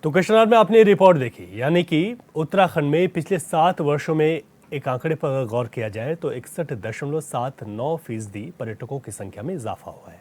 तो कृष्णलाल में आपने रिपोर्ट देखी, यानी कि उत्तराखंड में पिछले 7 वर्षों में एक आंकड़े पर अगर गौर किया जाए तो 61.79% पर्यटकों की संख्या में इजाफा हुआ है।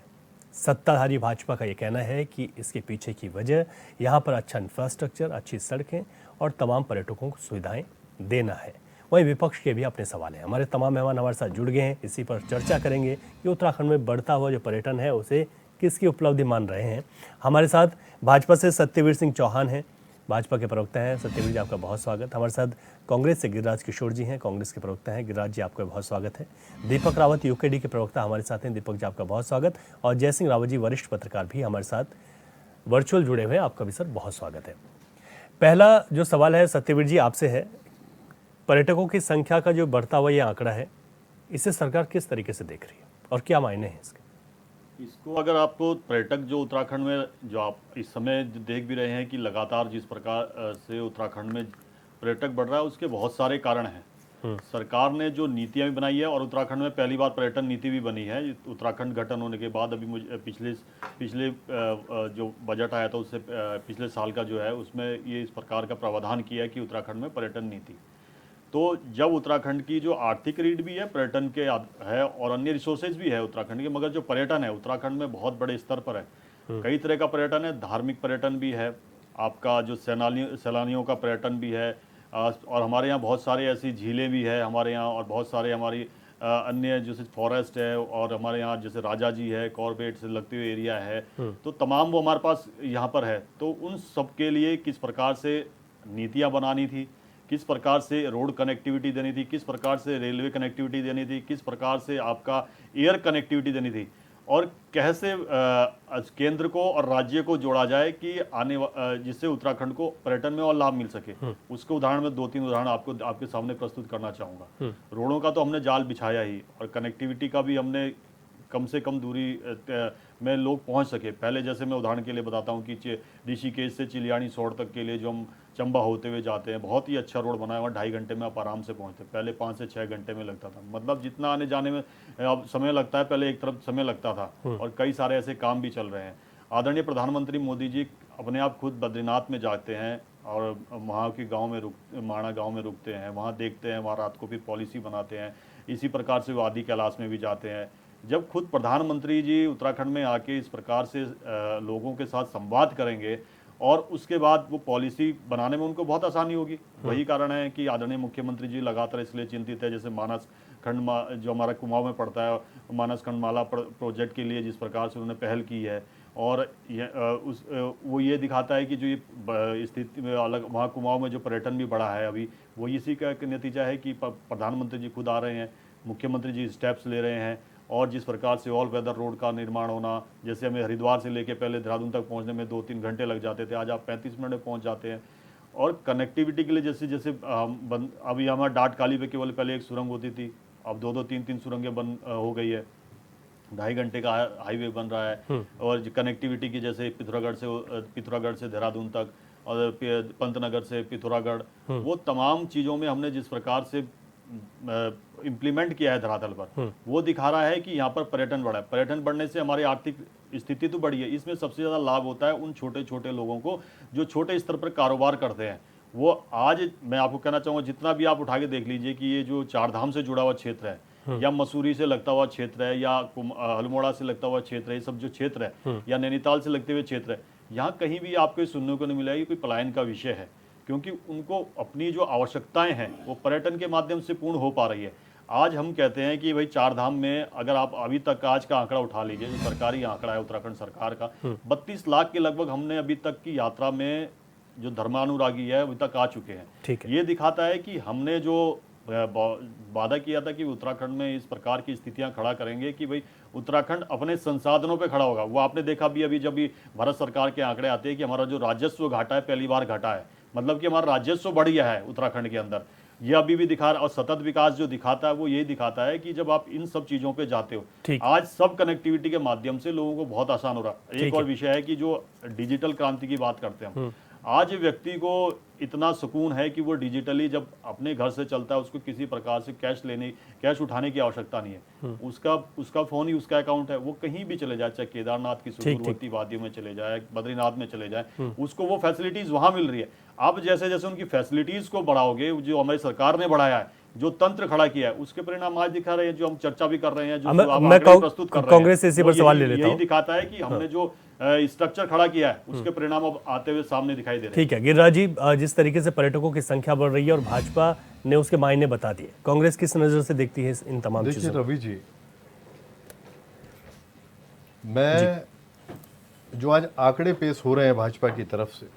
सत्ताधारी भाजपा का यह कहना है कि इसके पीछे की वजह यहाँ पर अच्छा इंफ्रास्ट्रक्चर, अच्छी सड़कें और तमाम पर्यटकों को सुविधाएं देना है। वहीं विपक्ष के भी अपने सवाल हैं। हमारे तमाम मेहमान हमारे साथ जुड़ गए हैं, इसी पर चर्चा करेंगे कि उत्तराखंड में बढ़ता हुआ जो पर्यटन है उसे किसकी उपलब्धि मान रहे हैं। हमारे साथ भाजपा से सत्यवीर सिंह चौहान हैं, भाजपा के प्रवक्ता हैं। सत्यवीर जी, आपका बहुत स्वागत। हमारे साथ कांग्रेस से गिरिराज किशोर जी हैं, कांग्रेस के प्रवक्ता हैं। गिरिराज जी, आपका बहुत स्वागत है। दीपक रावत यूकेडी के प्रवक्ता हमारे साथ हैं। दीपक जी, आपका बहुत स्वागत। और जयसिंह रावत जी, वरिष्ठ पत्रकार भी हमारे साथ वर्चुअल जुड़े हुए हैं। आपका भी सर बहुत स्वागत है। पहला जो सवाल है सत्यवीर जी आपसे है, पर्यटकों की संख्या का जो बढ़ता हुआ ये आंकड़ा है, इसे सरकार किस तरीके से देख रही है और क्या मायने हैं इसके? इसको अगर आपको पर्यटक जो उत्तराखंड में जो आप इस समय देख भी रहे हैं कि लगातार जिस प्रकार से उत्तराखंड में पर्यटक बढ़ रहा है, उसके बहुत सारे कारण हैं। सरकार ने जो नीतियां भी बनाई है और उत्तराखंड में पहली बार पर्यटन नीति भी बनी है उत्तराखंड गठन होने के बाद। अभी मुझे पिछले जो बजट आया था उससे पिछले साल का जो है उसमें ये इस प्रकार का प्रावधान किया है कि उत्तराखंड में पर्यटन नीति। तो जब उत्तराखंड की जो आर्थिक रीढ़ भी है पर्यटन के है और अन्य रिसोर्सेज भी है उत्तराखंड के, मगर जो पर्यटन है उत्तराखंड में बहुत बड़े स्तर पर है। कई तरह का पर्यटन है, धार्मिक पर्यटन भी है, आपका जो सैलानियों का पर्यटन भी है, और हमारे यहाँ बहुत सारे ऐसी झीलें भी है हमारे यहाँ, और बहुत सारे हमारी अन्य जैसे फॉरेस्ट है, और हमारे यहाँ जैसे राजा जी है, कॉर्बेट से लगते हुए एरिया है, तो तमाम वो हमारे पास यहाँ पर है। तो उन सब के लिए किस प्रकार से नीतियाँ बनानी थी, किस प्रकार से रोड कनेक्टिविटी देनी थी, किस प्रकार से रेलवे कनेक्टिविटी देनी थी, किस प्रकार से आपका एयर कनेक्टिविटी देनी थी, और कैसे केंद्र को और राज्य को जोड़ा जाए कि जिससे उत्तराखंड को पर्यटन में और लाभ मिल सके। उसके उदाहरण में 2-3 उदाहरण आपके सामने प्रस्तुत करना चाहूँगा। रोडों का तो हमने जाल बिछाया ही, और कनेक्टिविटी का भी हमने कम से कम दूरी में लोग पहुंच सके। पहले जैसे मैं उदाहरण के लिए बताता हूं कि ऋषिकेश से चिलियानी सौड़ तक के लिए जो हम चंबा होते हुए जाते हैं, बहुत ही अच्छा रोड बना हुआ, 2.5 घंटे में आप आराम से पहुंचते। पहले 5 से 6 घंटे में लगता था, मतलब जितना आने जाने में अब समय लगता है पहले एक तरफ समय लगता था। और कई सारे ऐसे काम भी चल रहे हैं। आदरणीय प्रधानमंत्री मोदी जी अपने आप खुद बद्रीनाथ में जाते हैं और वहाँ के गाँव में माणा गाँव में रुकते हैं, वहाँ देखते हैं, वहाँ रात को फिर पॉलिसी बनाते हैं। इसी प्रकार से वो आदि कैलाश में भी जाते हैं। जब खुद प्रधानमंत्री जी उत्तराखंड में आके इस प्रकार से लोगों के साथ संवाद करेंगे और उसके बाद वो पॉलिसी बनाने में उनको बहुत आसानी होगी। वही कारण है कि आदरणीय मुख्यमंत्री जी लगातार इसलिए चिंतित है। जैसे मानस खंड जो हमारा कुमाऊं में पड़ता है, मानस खंडमाला प्रोजेक्ट के लिए जिस प्रकार से उन्होंने पहल की है, और वो ये दिखाता है कि जो ये स्थिति में अलग वहाँ कुमाऊं में जो पर्यटन भी बढ़ा है अभी, वो इसी का एक नतीजा है कि प्रधानमंत्री जी खुद आ रहे हैं, मुख्यमंत्री जी स्टेप्स ले रहे हैं। और जिस प्रकार से ऑल वेदर रोड का निर्माण होना, जैसे हमें हरिद्वार से लेके पहले देहरादून तक पहुंचने में 2-3 घंटे लग जाते थे, आज आप 35 मिनट में पहुंच जाते हैं। और कनेक्टिविटी के लिए जैसे जैसे अभी हमारा डाटकाली पे केवल पहले एक सुरंग होती थी, अब 2-2, 3-3 सुरंगें बन हो गई है, 2.5 घंटे का हाईवे बन रहा है। और कनेक्टिविटी की जैसे पिथौरागढ़ से देहरादून तक, और पंतनगर से पिथौरागढ़, वो तमाम चीज़ों में हमने जिस प्रकार से इम्प्लीमेंट किया है धरातल पर, वो दिखा रहा है कि यहाँ पर पर्यटन बढ़ा है। पर्यटन बढ़ने से हमारी आर्थिक स्थिति तो बढ़ी है, इसमें सबसे ज़्यादा लाभ होता है उन छोटे छोटे लोगों को जो छोटे स्तर पर कारोबार करते हैं। वो आज मैं आपको कहना चाहूँगा, जितना भी आप उठा के देख लीजिए कि ये जो चारधाम से जुड़ा हुआ क्षेत्र है, या मसूरी से लगता हुआ क्षेत्र है, या अल्मोड़ा से लगता हुआ क्षेत्र है, ये सब जो क्षेत्र है, या नैनीताल से लगते हुए क्षेत्र है, यहाँ कहीं भी आपको सुनने को नहीं मिला है कि कोई पलायन का विषय है, क्योंकि उनको अपनी जो आवश्यकताएं हैं वो पर्यटन के माध्यम से पूर्ण हो पा रही है। आज हम कहते हैं कि भाई चार धाम में अगर आप अभी तक आज का आंकड़ा उठा लीजिए, जो सरकारी आंकड़ा है उत्तराखंड सरकार का, 32 लाख के लगभग हमने अभी तक की यात्रा में जो धर्मानुरागी है अभी तक आ चुके हैं। ये दिखाता है कि हमने जो वादा किया था कि उत्तराखंड में इस प्रकार की स्थितियां खड़ा करेंगे कि भाई उत्तराखंड अपने संसाधनों पे खड़ा होगा। वो आपने देखा भी अभी जब भी भारत सरकार के आंकड़े आते हैं कि हमारा जो राजस्व घाटा है पहली बार घटा है, मतलब कि हमारा राजस्व बढ़ गया है उत्तराखंड के अंदर। ये अभी भी दिखा रहा, और सतत विकास जो दिखाता है वो यही दिखाता है कि जब आप इन सब चीजों पे जाते हो, आज सब कनेक्टिविटी के माध्यम से लोगों को बहुत आसान हो रहा है। एक और विषय है कि जो डिजिटल क्रांति की बात करते हैं हम, आज व्यक्ति को इतना सुकून है कि वो डिजिटली जब अपने घर से चलता है, उसको किसी प्रकार से कैश उठाने की आवश्यकता नहीं है। उसका फोन ही उसका अकाउंट है, वो कहीं भी चले जाए, चाहे केदारनाथ की सुदूरवर्ती वादियों में चले जाए, बद्रीनाथ में चले जाए, उसको वो फैसिलिटीज वहां मिल रही है। अब जैसे जैसे उनकी फैसिलिटीज को बढ़ाओगे, जो हमारी सरकार ने बढ़ाया है, जो तंत्र खड़ा किया है, उसके परिणाम आज दिखा रहे हैं, जो हम चर्चा भी कर रहे हैं, जो मैं प्रस्तुत कर रहे हैं। कांग्रेस से इसी पर सवाल ले लेता हूं। यही दिखाता है कि हमने जो स्ट्रक्चर खड़ा किया है, उसके परिणाम अब आते हुए सामने दिखाई दे रहे हैं। ठीक है गिरिराज जी, जिस तरीके से पर्यटकों की संख्या बढ़ रही है और भाजपा ने उसके मायने बता दिए, कांग्रेस किस नजर से देखती है इन तमाम चीजों को? रवि जी, मैं जो आज आंकड़े पेश हो रहे हैं भाजपा की तरफ से,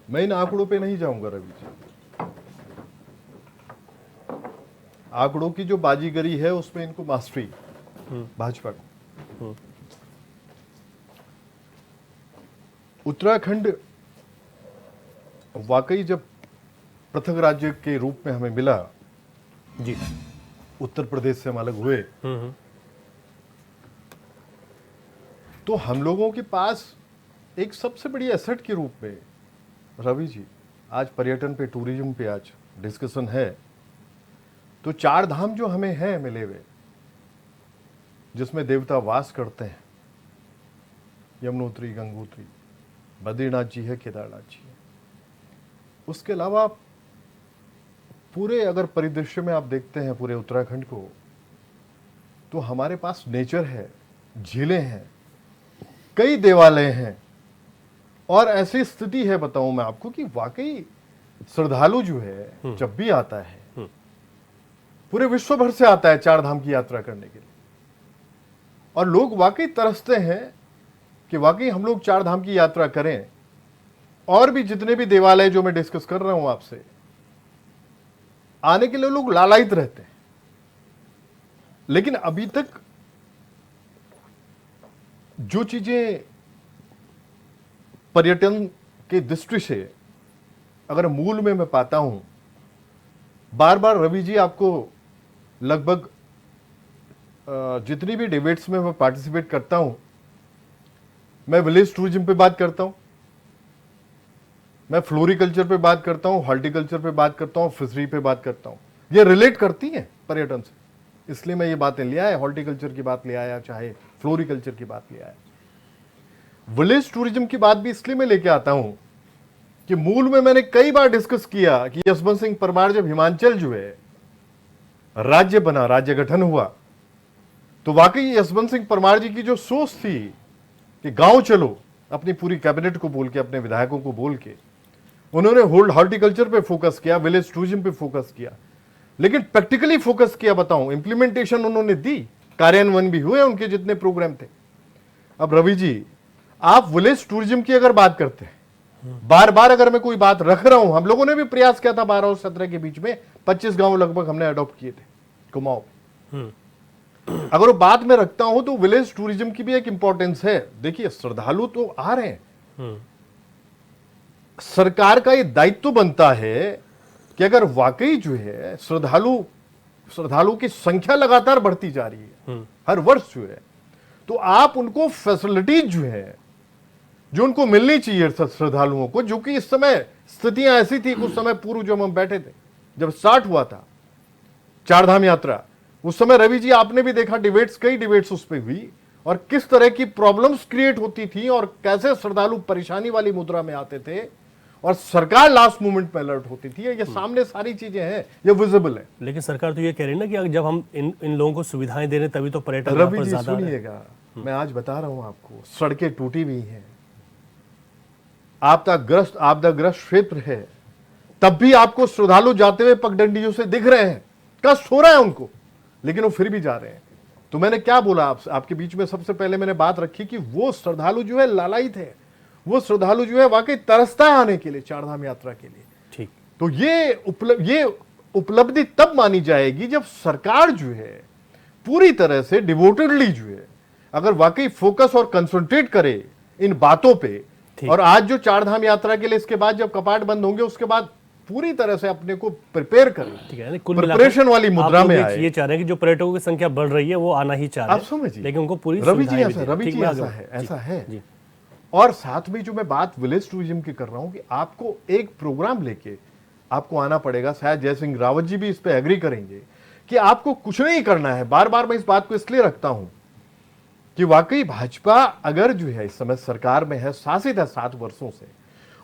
मैं इन आंकड़ों पे नहीं जाऊंगा रवि जी। आंकड़ों की जो बाजीगरी है उसमें इनको मास्टरी, भाजपा को। उत्तराखंड वाकई जब पृथक राज्य के रूप में हमें मिला जी, उत्तर प्रदेश से हम अलग हुए, तो हम लोगों के पास एक सबसे बड़ी एसेट के रूप में रवि जी आज पर्यटन पे, टूरिज्म पे आज डिस्कशन है। तो चार धाम जो हमें हैं मिले हुए, जिसमें देवता वास करते हैं, यमुनोत्री, गंगोत्री, बद्रीनाथ जी है, केदारनाथ जी है। उसके अलावा पूरे अगर परिदृश्य में आप देखते हैं पूरे उत्तराखंड को, तो हमारे पास नेचर है, झीलें हैं, कई देवालय हैं, और ऐसी स्थिति है, बताऊं मैं आपको, कि वाकई श्रद्धालु जो है जब भी आता है, पूरे विश्व भर से आता है चार धाम की यात्रा करने के लिए, और लोग वाकई तरसते हैं कि वाकई हम लोग चार धाम की यात्रा करें। और भी जितने भी देवालय जो मैं डिस्कस कर रहा हूं आपसे, आने के लिए लोग लालायित रहते हैं। लेकिन अभी तक जो चीजें पर्यटन के दृष्टि से अगर मूल में मैं पाता हूं, बार बार रवि जी आपको लगभग जितनी भी डिबेट्स में मैं पार्टिसिपेट करता हूं, मैं विलेज टूरिज्म पे बात करता हूं, मैं फ्लोरिकल्चर पे बात करता हूं, हॉर्टिकल्चर पे बात करता हूं, फिशरी पे बात करता हूं। ये रिलेट करती हैं पर्यटन से, इसलिए मैं ये बातें ले आया, हॉर्टिकल्चर की बात ले आया, चाहे फ्लोरिकल्चर की बात ले आया। विलेज टूरिज्म की बात भी इसलिए मैं लेके आता हूं कि मूल में मैंने कई बार डिस्कस किया कि यशवंत सिंह परमार जब हिमाचल जो है राज्य बना, राज्य गठन हुआ, तो वाकई यशवंत सिंह परमार जी की जो सोच थी कि गांव चलो, अपनी पूरी कैबिनेट को बोल के, अपने विधायकों को बोल के, उन्होंने हॉर्टिकल्चर पे फोकस किया, विलेज टूरिज्म पे फोकस किया, लेकिन प्रैक्टिकली फोकस किया, बताऊं, इंप्लीमेंटेशन उन्होंने दी, कार्यान्वयन भी हुए उनके जितने प्रोग्राम थे। अब रवि जी, आप विलेज टूरिज्म की अगर बात करते हैं, बार बार अगर मैं कोई बात रख रहा हूं, हम लोगों ने भी प्रयास किया था 12 और 17 के बीच में, 25 गांव लगभग हमने अडॉप्ट किए थे कुमाऊं पे। अगर वो बात में रखता हूं तो विलेज टूरिज्म की भी एक इंपॉर्टेंस है। देखिए, श्रद्धालु तो आ रहे हैं, सरकार का ये दायित्व बनता है कि अगर वाकई जो है श्रद्धालु की संख्या लगातार बढ़ती जा रही है हर वर्ष जो है, तो आप उनको फैसिलिटीज जो है, जो उनको मिलनी चाहिए श्रद्धालुओं को, जो कि इस समय स्थितियां ऐसी थी, कुछ समय पूर्व जब हम बैठे थे, जब स्टार्ट हुआ था चारधाम यात्रा, उस समय रवि जी आपने भी देखा कई डिबेट्स उस पर हुई, और किस तरह की प्रॉब्लम्स क्रिएट होती थी, और कैसे श्रद्धालु परेशानी वाली मुद्रा में आते थे, और सरकार लास्ट मोमेंट में अलर्ट होती थी। ये सामने सारी चीजें हैं, ये विजिबल है। लेकिन सरकार तो ये कह रही है ना कि जब हम इन लोगों को सुविधाएं दे रहे तभी तो पर्यटन रवि जी ज्यादा। सुनिएगा, मैं आज बता रहा हूं आपको, सड़कें टूटी हुई हैं, आपदाग्रस्त क्षेत्र है, तब भी आपको श्रद्धालु जाते हुए पगडंडियों से दिख रहे हैं, कष्ट हो रहा है उनको, लेकिन वो फिर भी जा रहे हैं। तो मैंने क्या बोला आपके बीच में, सबसे पहले मैंने बात रखी कि वो श्रद्धालु जो है लालायित है, वो श्रद्धालु जो है वाकई तरसता है आने के लिए, चारधाम यात्रा के लिए। ठीक, तो ये उपलब्धि तब मानी जाएगी जब सरकार जो है पूरी तरह से डिवोटेडली जो है, अगर वाकई फोकस और कंसंट्रेट करे इन बातों पे। और आज जो चारधाम यात्रा के लिए इसके बाद जब कपाट बंद होंगे, उसके बाद पूरी तरह से अपने को प्रिपेयर करें, ठीक है, कुल प्रिपरेशन वाली मुद्रा में आए। ये चाह रहे हैं कि जो पर्यटकों की संख्या बढ़ रही है वो आना ही चाह रहे हैं, आप समझिए, लेकिन उनको पूरी रवि जी सुविधाएं भी ऐसा दें। रवि ठीक, जी मैं ऐसा आगे है, ऐसा है। और साथ में जो मैं बात विलेज टूरिज्म की कर रहा हूं कि आपको एक प्रोग्राम लेके आपको आना पड़ेगा, शायद जय सिंह रावत जी भी इस पे एग्री करेंगे कि आपको कुछ नहीं करना है। बार बार मैं इस बात को इसलिए रखता हूं कि वाकई भाजपा अगर जो है इस समय सरकार में है, शासित है 7 वर्षों से,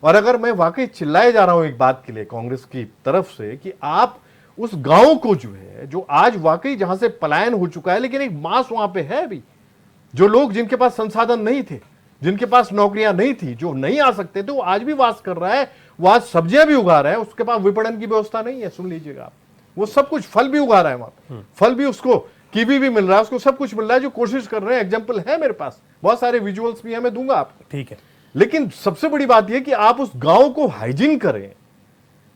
और अगर मैं वाकई चिल्लाए जा रहा हूं एक बात के लिए कांग्रेस की तरफ से कि आप उस गांव को जो है, जो आज वाकई जहां से पलायन हो चुका है, लेकिन एक मास वहां पे है अभी, जो लोग जिनके पास संसाधन नहीं थे, जिनके पास नौकरियां नहीं थी, जो नहीं आ सकते थे, वो आज भी वास कर रहा है, वो आज सब्जियां भी उगा रहा है, उसके पास विपणन की व्यवस्था नहीं है, सुन लीजिएगा आप, वो सब कुछ फल भी उगा रहा है वहां पे, फल भी उसको कीवी भी मिल रहा है, उसको सब कुछ मिल रहा है, जो कोशिश कर रहे हैं। एग्जाम्पल है मेरे पास, बहुत सारे विजुअल्स भी है, मैं दूंगा आपको, ठीक है। लेकिन सबसे बड़ी बात यह कि आप उस गांव को हाइजीन करें।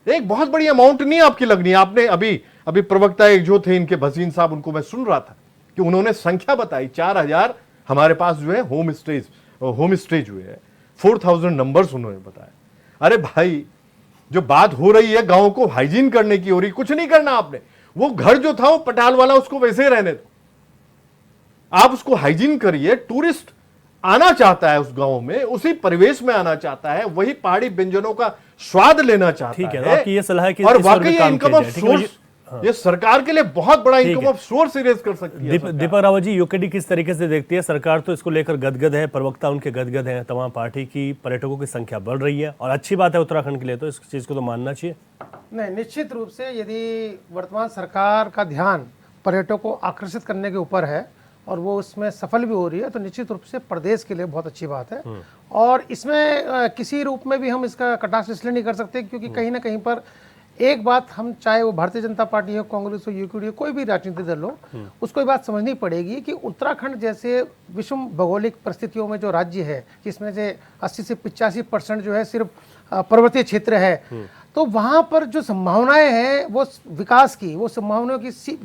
एक बहुत बड़ी अमाउंट नहीं आपकी लगनी है। आपने अभी प्रवक्ता एक जो थे इनके भसीन साहब, उनको मैं सुन रहा था कि उन्होंने संख्या बताई 4000 हमारे पास जो है होम स्टे जो है 4000 नंबर्स उन्होंने बताया। अरे भाई, जो बात हो रही है गांव को हाइजीन करने की हो रही, कुछ नहीं करना आपने। वो घर जो था वो पटाल वाला, उसको वैसे ही रहने दो, आप उसको हाइजीन करिए। टूरिस्ट आना चाहता है उस गांव में, उसी परिवेश में आना चाहता है, वही पहाड़ी व्यंजनों का स्वाद लेना चाहता ठीक है। है। तो आपकी ये सलाह है कि और इस पर भी वाकई काम इनकम किया ऑफ जाए, ठीक है। सोर्स ये सरकार के लिए बहुत बड़ा ठीक इनकम है। ऑफ सोर्स रेज कर सकती है सरकार। दीपक रावत जी, यूकेडी किस तरीके से देखती है? सरकार तो इसको लेकर गदगद है, प्रवक्ता उनके गदगद हैं, तमाम पार्टी की पर्यटकों की संख्या बढ़ रही है और अच्छी बात है उत्तराखंड के लिए, तो इस चीज को तो मानना चाहिए। नहीं, निश्चित रूप से यदि वर्तमान सरकार का ध्यान पर्यटकों को आकर्षित करने के ऊपर है और वो उसमें सफल भी हो रही है, तो निश्चित रूप से प्रदेश के लिए बहुत अच्छी बात है। और इसमें किसी रूप में भी हम इसका कटाक्ष इसलिए नहीं कर सकते क्योंकि कहीं ना कहीं पर एक बात, हम चाहे वो भारतीय जनता पार्टी हो, कांग्रेस हो, यूकेडी हो, कोई भी राजनीतिक दल हो, उसको ये बात समझनी पड़ेगी कि उत्तराखंड जैसे विषम भौगोलिक परिस्थितियों में जो राज्य है, जिसमें से 80 से 85% जो है सिर्फ पर्वतीय क्षेत्र है, तो वहाँ पर जो संभावनाएं हैं वो विकास की, वो संभावनाओं की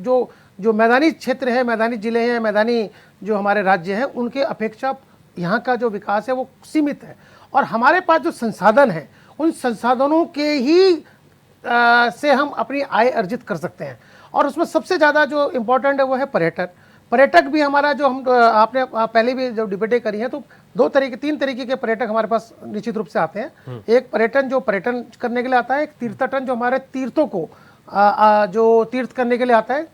जो मैदानी क्षेत्र है, मैदानी जिले हैं, मैदानी जो हमारे राज्य हैं, उनके अपेक्षा यहाँ का जो विकास है वो सीमित है। और हमारे पास जो संसाधन है, उन संसाधनों के ही से हम अपनी आय अर्जित कर सकते हैं। और उसमें सबसे ज़्यादा जो इम्पोर्टेंट है वो है पर्यटक भी हमारा, जो हम आपने पहले भी जब डिबेटें करी हैं, तो 3 तरीके के पर्यटक हमारे पास निश्चित रूप से आते हैं। एक पर्यटन जो पर्यटन करने के लिए आता है, एक तीर्थटन जो हमारे तीर्थों को जो तीर्थ करने के लिए आता है,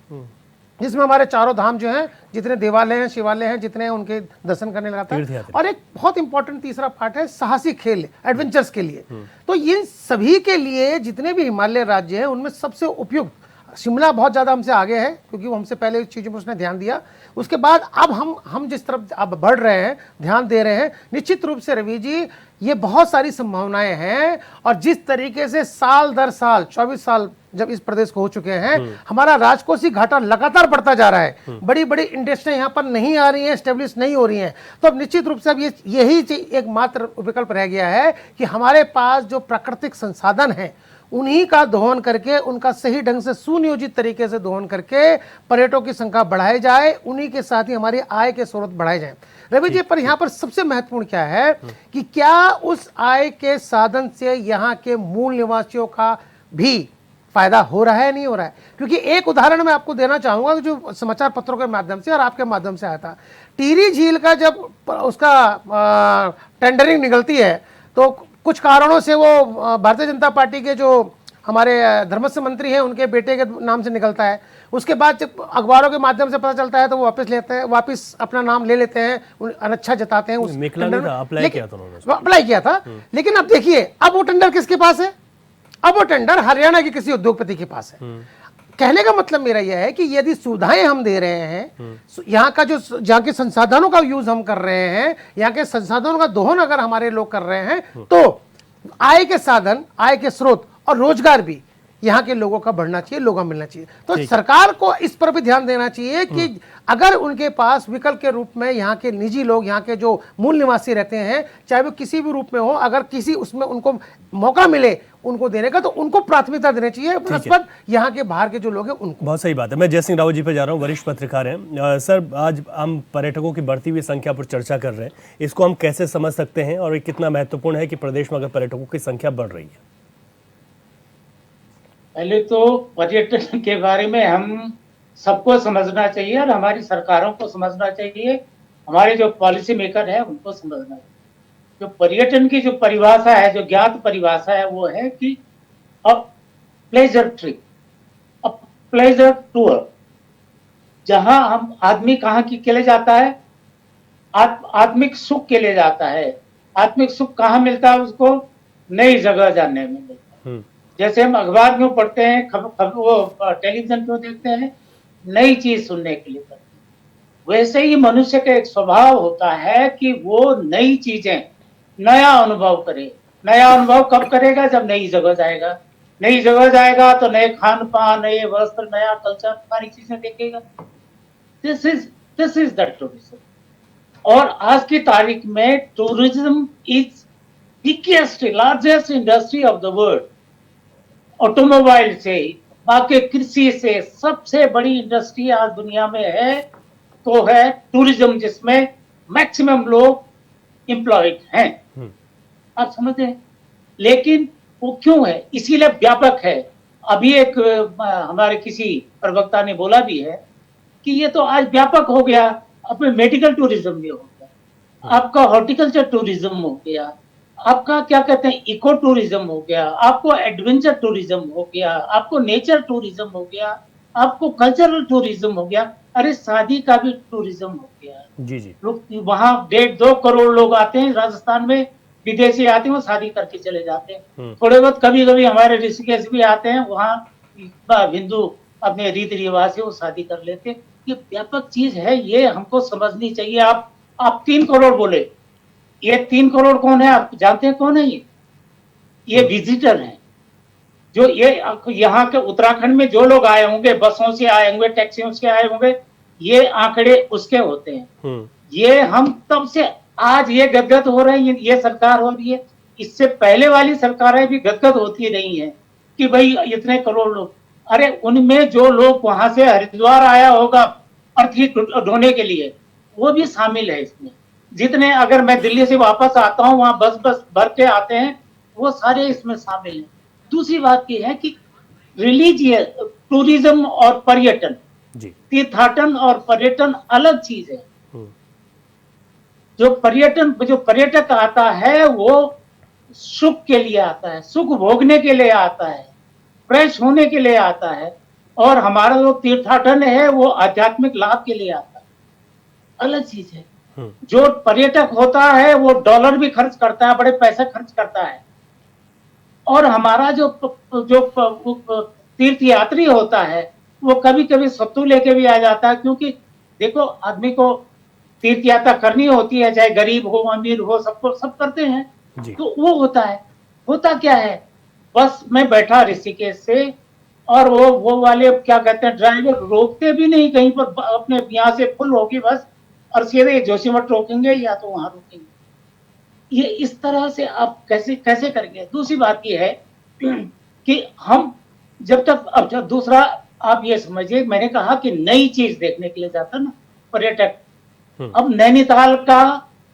जिसमें हमारे चारों धाम जो हैं, जितने देवालय हैं, शिवालय हैं, जितने उनके दर्शन करने लगाता है। और एक बहुत इंपॉर्टेंट तीसरा पार्ट है साहसिक खेल, एडवेंचर्स के लिए। तो ये सभी के लिए जितने भी हिमालय राज्य हैं, उनमें सबसे उपयुक्त शिमला बहुत ज़्यादा हमसे आगे है, क्योंकि वो हमसे पहले चीज़ों पर उसने ध्यान दिया। उसके बाद अब हम जिस तरफ अब बढ़ रहे हैं, ध्यान दे रहे हैं, निश्चित रूप से रवि जी, ये बहुत सारी संभावनाएं हैं। और जिस तरीके से साल दर साल 24 साल जब इस प्रदेश को हो चुके हैं, हमारा राजकोषीय घाटा लगातार बढ़ता जा रहा है। बड़ी बड़ी इंडस्ट्रियां यहाँ पर नहीं आ रही हैं, स्टेब्लिश नहीं हो रही हैं। तो अब निश्चित रूप से अब यही एक मात्र विकल्प रह गया है कि हमारे पास जो प्राकृतिक संसाधन हैं, उन्हीं का दोहन करके, उनका सही ढंग से सुनियोजित तरीके से दोहन करके पर्यटकों की संख्या बढ़ाई जाए, उन्हीं के साथ ही हमारी आय के स्रोत बढ़ाए जाए। रवि जी, पर यहाँ पर सबसे महत्वपूर्ण क्या है कि क्या उस आय के साधन से यहाँ के मूल निवासियों का भी फायदा हो रहा है, नहीं हो रहा है? क्योंकि एक उदाहरण मैं आपको देना चाहूंगा जो समाचार पत्रों के माध्यम से और आपके माध्यम से आया था। टिहरी झील का जब उसका टेंडरिंग निकलती है, तो कुछ कारणों से वो भारतीय जनता पार्टी के जो हमारे धर्मस्व मंत्री हैं, उनके बेटे के नाम से निकलता है। उसके बाद जब अखबारों के माध्यम से पता चलता है, तो वो वापस अपना नाम ले लेते हैं, अनिच्छा जताते हैं। उस अप्लाई किया था, लेकिन अब देखिए, अब वो टेंडर किसके पास है? अब वो टेंडर हरियाणा के किसी उद्योगपति के पास है। कहने का मतलब मेरा यह है कि यदि सुविधाएं हम दे रहे हैं, यहाँ का जो जहाँ के संसाधनों का यूज हम कर रहे हैं, यहाँ के संसाधनों का दोहन अगर हमारे लोग कर रहे हैं, तो आय के साधन, आय के स्रोत और रोजगार भी यहाँ के लोगों का बढ़ना चाहिए, लोगों को मिलना चाहिए। तो सरकार को इस पर भी ध्यान देना चाहिए कि अगर उनके पास विकल्प के रूप में यहाँ के निजी लोग, यहाँ के जो मूल निवासी रहते हैं, चाहे वो किसी भी रूप में हो, अगर किसी उसमें उनको मौका मिले उनको देने का, तो उनको प्राथमिकता देनी चाहिए, नस्बत यहाँ के बाहर के जो लोग हैं उनको। बहुत सही बात है। मैं जय सिंह रावत जी पे जा रहा हूँ, वरिष्ठ पत्रकार हैं। सर, आज हम पर्यटकों की बढ़ती हुई संख्या पर चर्चा कर रहे हैं, इसको हम कैसे समझ सकते हैं और ये कितना महत्वपूर्ण है कि प्रदेश में अगर पर्यटकों की संख्या बढ़ रही है? पहले तो पर्यटन के बारे में हम सबको समझना चाहिए और हमारी सरकारों को समझना चाहिए, हमारे जो पॉलिसी मेकर हैं उनको समझना चाहिए। जो पर्यटन की जो परिभाषा है, जो ज्ञात परिभाषा है, वो है कि a pleasure trip, a pleasure tour, जहां हम आदमी कहाँ के लिए जाता है, आत्मिक सुख के लिए जाता है। आत्मिक सुख कहाँ मिलता है उसको, नई जगह जानने में मिलता है। जैसे हम अखबार क्यों पढ़ते हैं, वो टेलीविजन क्यों देखते हैं, नई चीज सुनने के लिए करते हैं। वैसे ही मनुष्य का एक स्वभाव होता है कि वो नई चीजें, नया अनुभव करे। नया अनुभव कब करेगा, जब नई जगह जाएगा। नई जगह जाएगा तो नए खान पान, नए वस्त्र, नया कल्चर, सारी चीजें देखेगा। This is the tourism. और आज की तारीख में tourism is biggest, largest industry of the world. Automobile से, बाकी कृषि से, सबसे बड़ी इंडस्ट्री आज दुनिया में है तो है टूरिज्म, जिसमें मैक्सिमम लोग एम्प्लॉयड हैं। आप समझते हैं। लेकिन वो क्यों है, इसीलिए व्यापक है। अभी एक हमारे किसी प्रवक्ता ने बोला भी है कि ये तो आज व्यापक हो गया। अब मेडिकल टूरिज्म भी हो गया, आपका हॉर्टिकल्चर टूरिज्म हो गया, आपका क्या कहते हैं इको टूरिज्म हो गया, आपको एडवेंचर टूरिज्म हो गया, आपको नेचर टूरिज्म हो गया, आपको कल्चरल टूरिज्म हो गया। अरे शादी का भी टूरिज्म हो गया। जी जी। लोग वहां 1.5-2 करोड़ लोग आते हैं राजस्थान में, विदेशी आते हैं, वो शादी करके चले जाते हैं। थोड़े बहुत कभी कभी हमारे ऋषिकेश भी आते हैं, वहाँ हिंदू अपने रीति रिवाज से वो शादी कर लेते हैं। ये व्यापक चीज है, ये हमको समझनी चाहिए। आप 3 करोड़ बोले, ये 3 करोड़ कौन है, आप जानते हैं कौन है? ये विजिटर हैं। जो ये यहाँ के उत्तराखंड में जो लोग आए होंगे, बसों से आए होंगे, टैक्सियों से आए होंगे, ये आंकड़े उसके होते हैं। ये हम तब से आज ये गदगद हो रहे हैं, ये सरकार हो रही है। इससे पहले वाली सरकारें भी गदगद होती रही हैं कि भाई इतने करोड़ लोग। अरे उनमें जो लोग वहां से हरिद्वार आया होगा अर्थी ढोने के लिए, वो भी शामिल है इसमें। जितने, अगर मैं दिल्ली से वापस आता हूँ, वहां बस भर के आते हैं, वो सारे इसमें शामिल हैं। दूसरी बात ये है कि रिलीजियस टूरिज्म और पर्यटन, तीर्थाटन और पर्यटन अलग चीज है। जो पर्यटक आता है वो सुख के लिए आता है, सुख भोगने के लिए आता है, फ्रेश होने के लिए आता है। और हमारा जो तीर्थाटन है वो आध्यात्मिक लाभ के लिए आता है, अलग चीज है। जो पर्यटक होता है वो डॉलर भी खर्च करता है, बड़े पैसे खर्च करता है। और हमारा जो तीर्थ यात्री होता है वो कभी कभी सत्तू लेके भी आ जाता है, क्योंकि देखो आदमी को तीर्थ यात्रा करनी होती है, चाहे गरीब हो अमीर हो, सबको सब करते हैं। तो वो होता क्या है, बस मैं बैठा ऋषिकेश से, और वो वाले क्या कहते हैं, ड्राइवर रोकते भी नहीं कहीं पर, अपने यहाँ से फुल होगी बस और सीधे जोशीमठ रोकेंगे या तो वहां रोकेंगे। ये इस तरह से आप कैसे करेंगे। दूसरी बात ये है कि हम जब तक, अब दूसरा आप ये समझिए, मैंने कहा कि नई चीज देखने के लिए जाता ना पर्यटक। अब नैनीताल का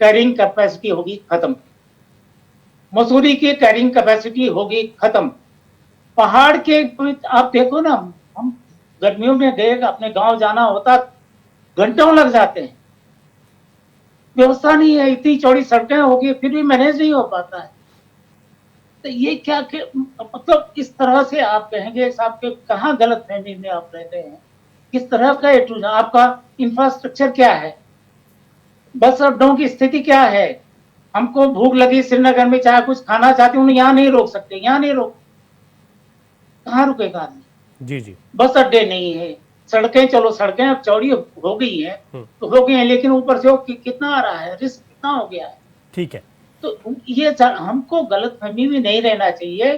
कैरिंग कैपेसिटी होगी खत्म, मसूरी की कैरिंग कैपेसिटी होगी खत्म। पहाड़ के आप देखो ना, हम गर्मियों में गए, अपने गांव जाना होता, घंटों लग जाते हैं, व्यवस्था नहीं है, इतनी चौड़ी सड़कें होगी फिर भी मैनेज नहीं हो पाता है। तो ये क्या मतलब इस तरह से आप कहेंगे साहब के कहाँ गलत फहमी में आप रहते हैं, किस तरह का आपका इंफ्रास्ट्रक्चर क्या है, बस अड्डों की स्थिति क्या है। हमको भूख लगी श्रीनगर में, चाहे कुछ खाना चाहते हूँ, यहाँ नहीं रोक सकते, यहाँ नहीं रोक, कहाँ रुकेगा आदमी। जी। बस अड्डे नहीं है, सड़कें, चलो सड़कें अब चौड़ी हो गई हैं तो हो गई हैं, लेकिन ऊपर से कितना आ रहा है, रिस्क कितना हो गया है। ठीक है, तो ये हमको गलतफहमी में नहीं रहना चाहिए।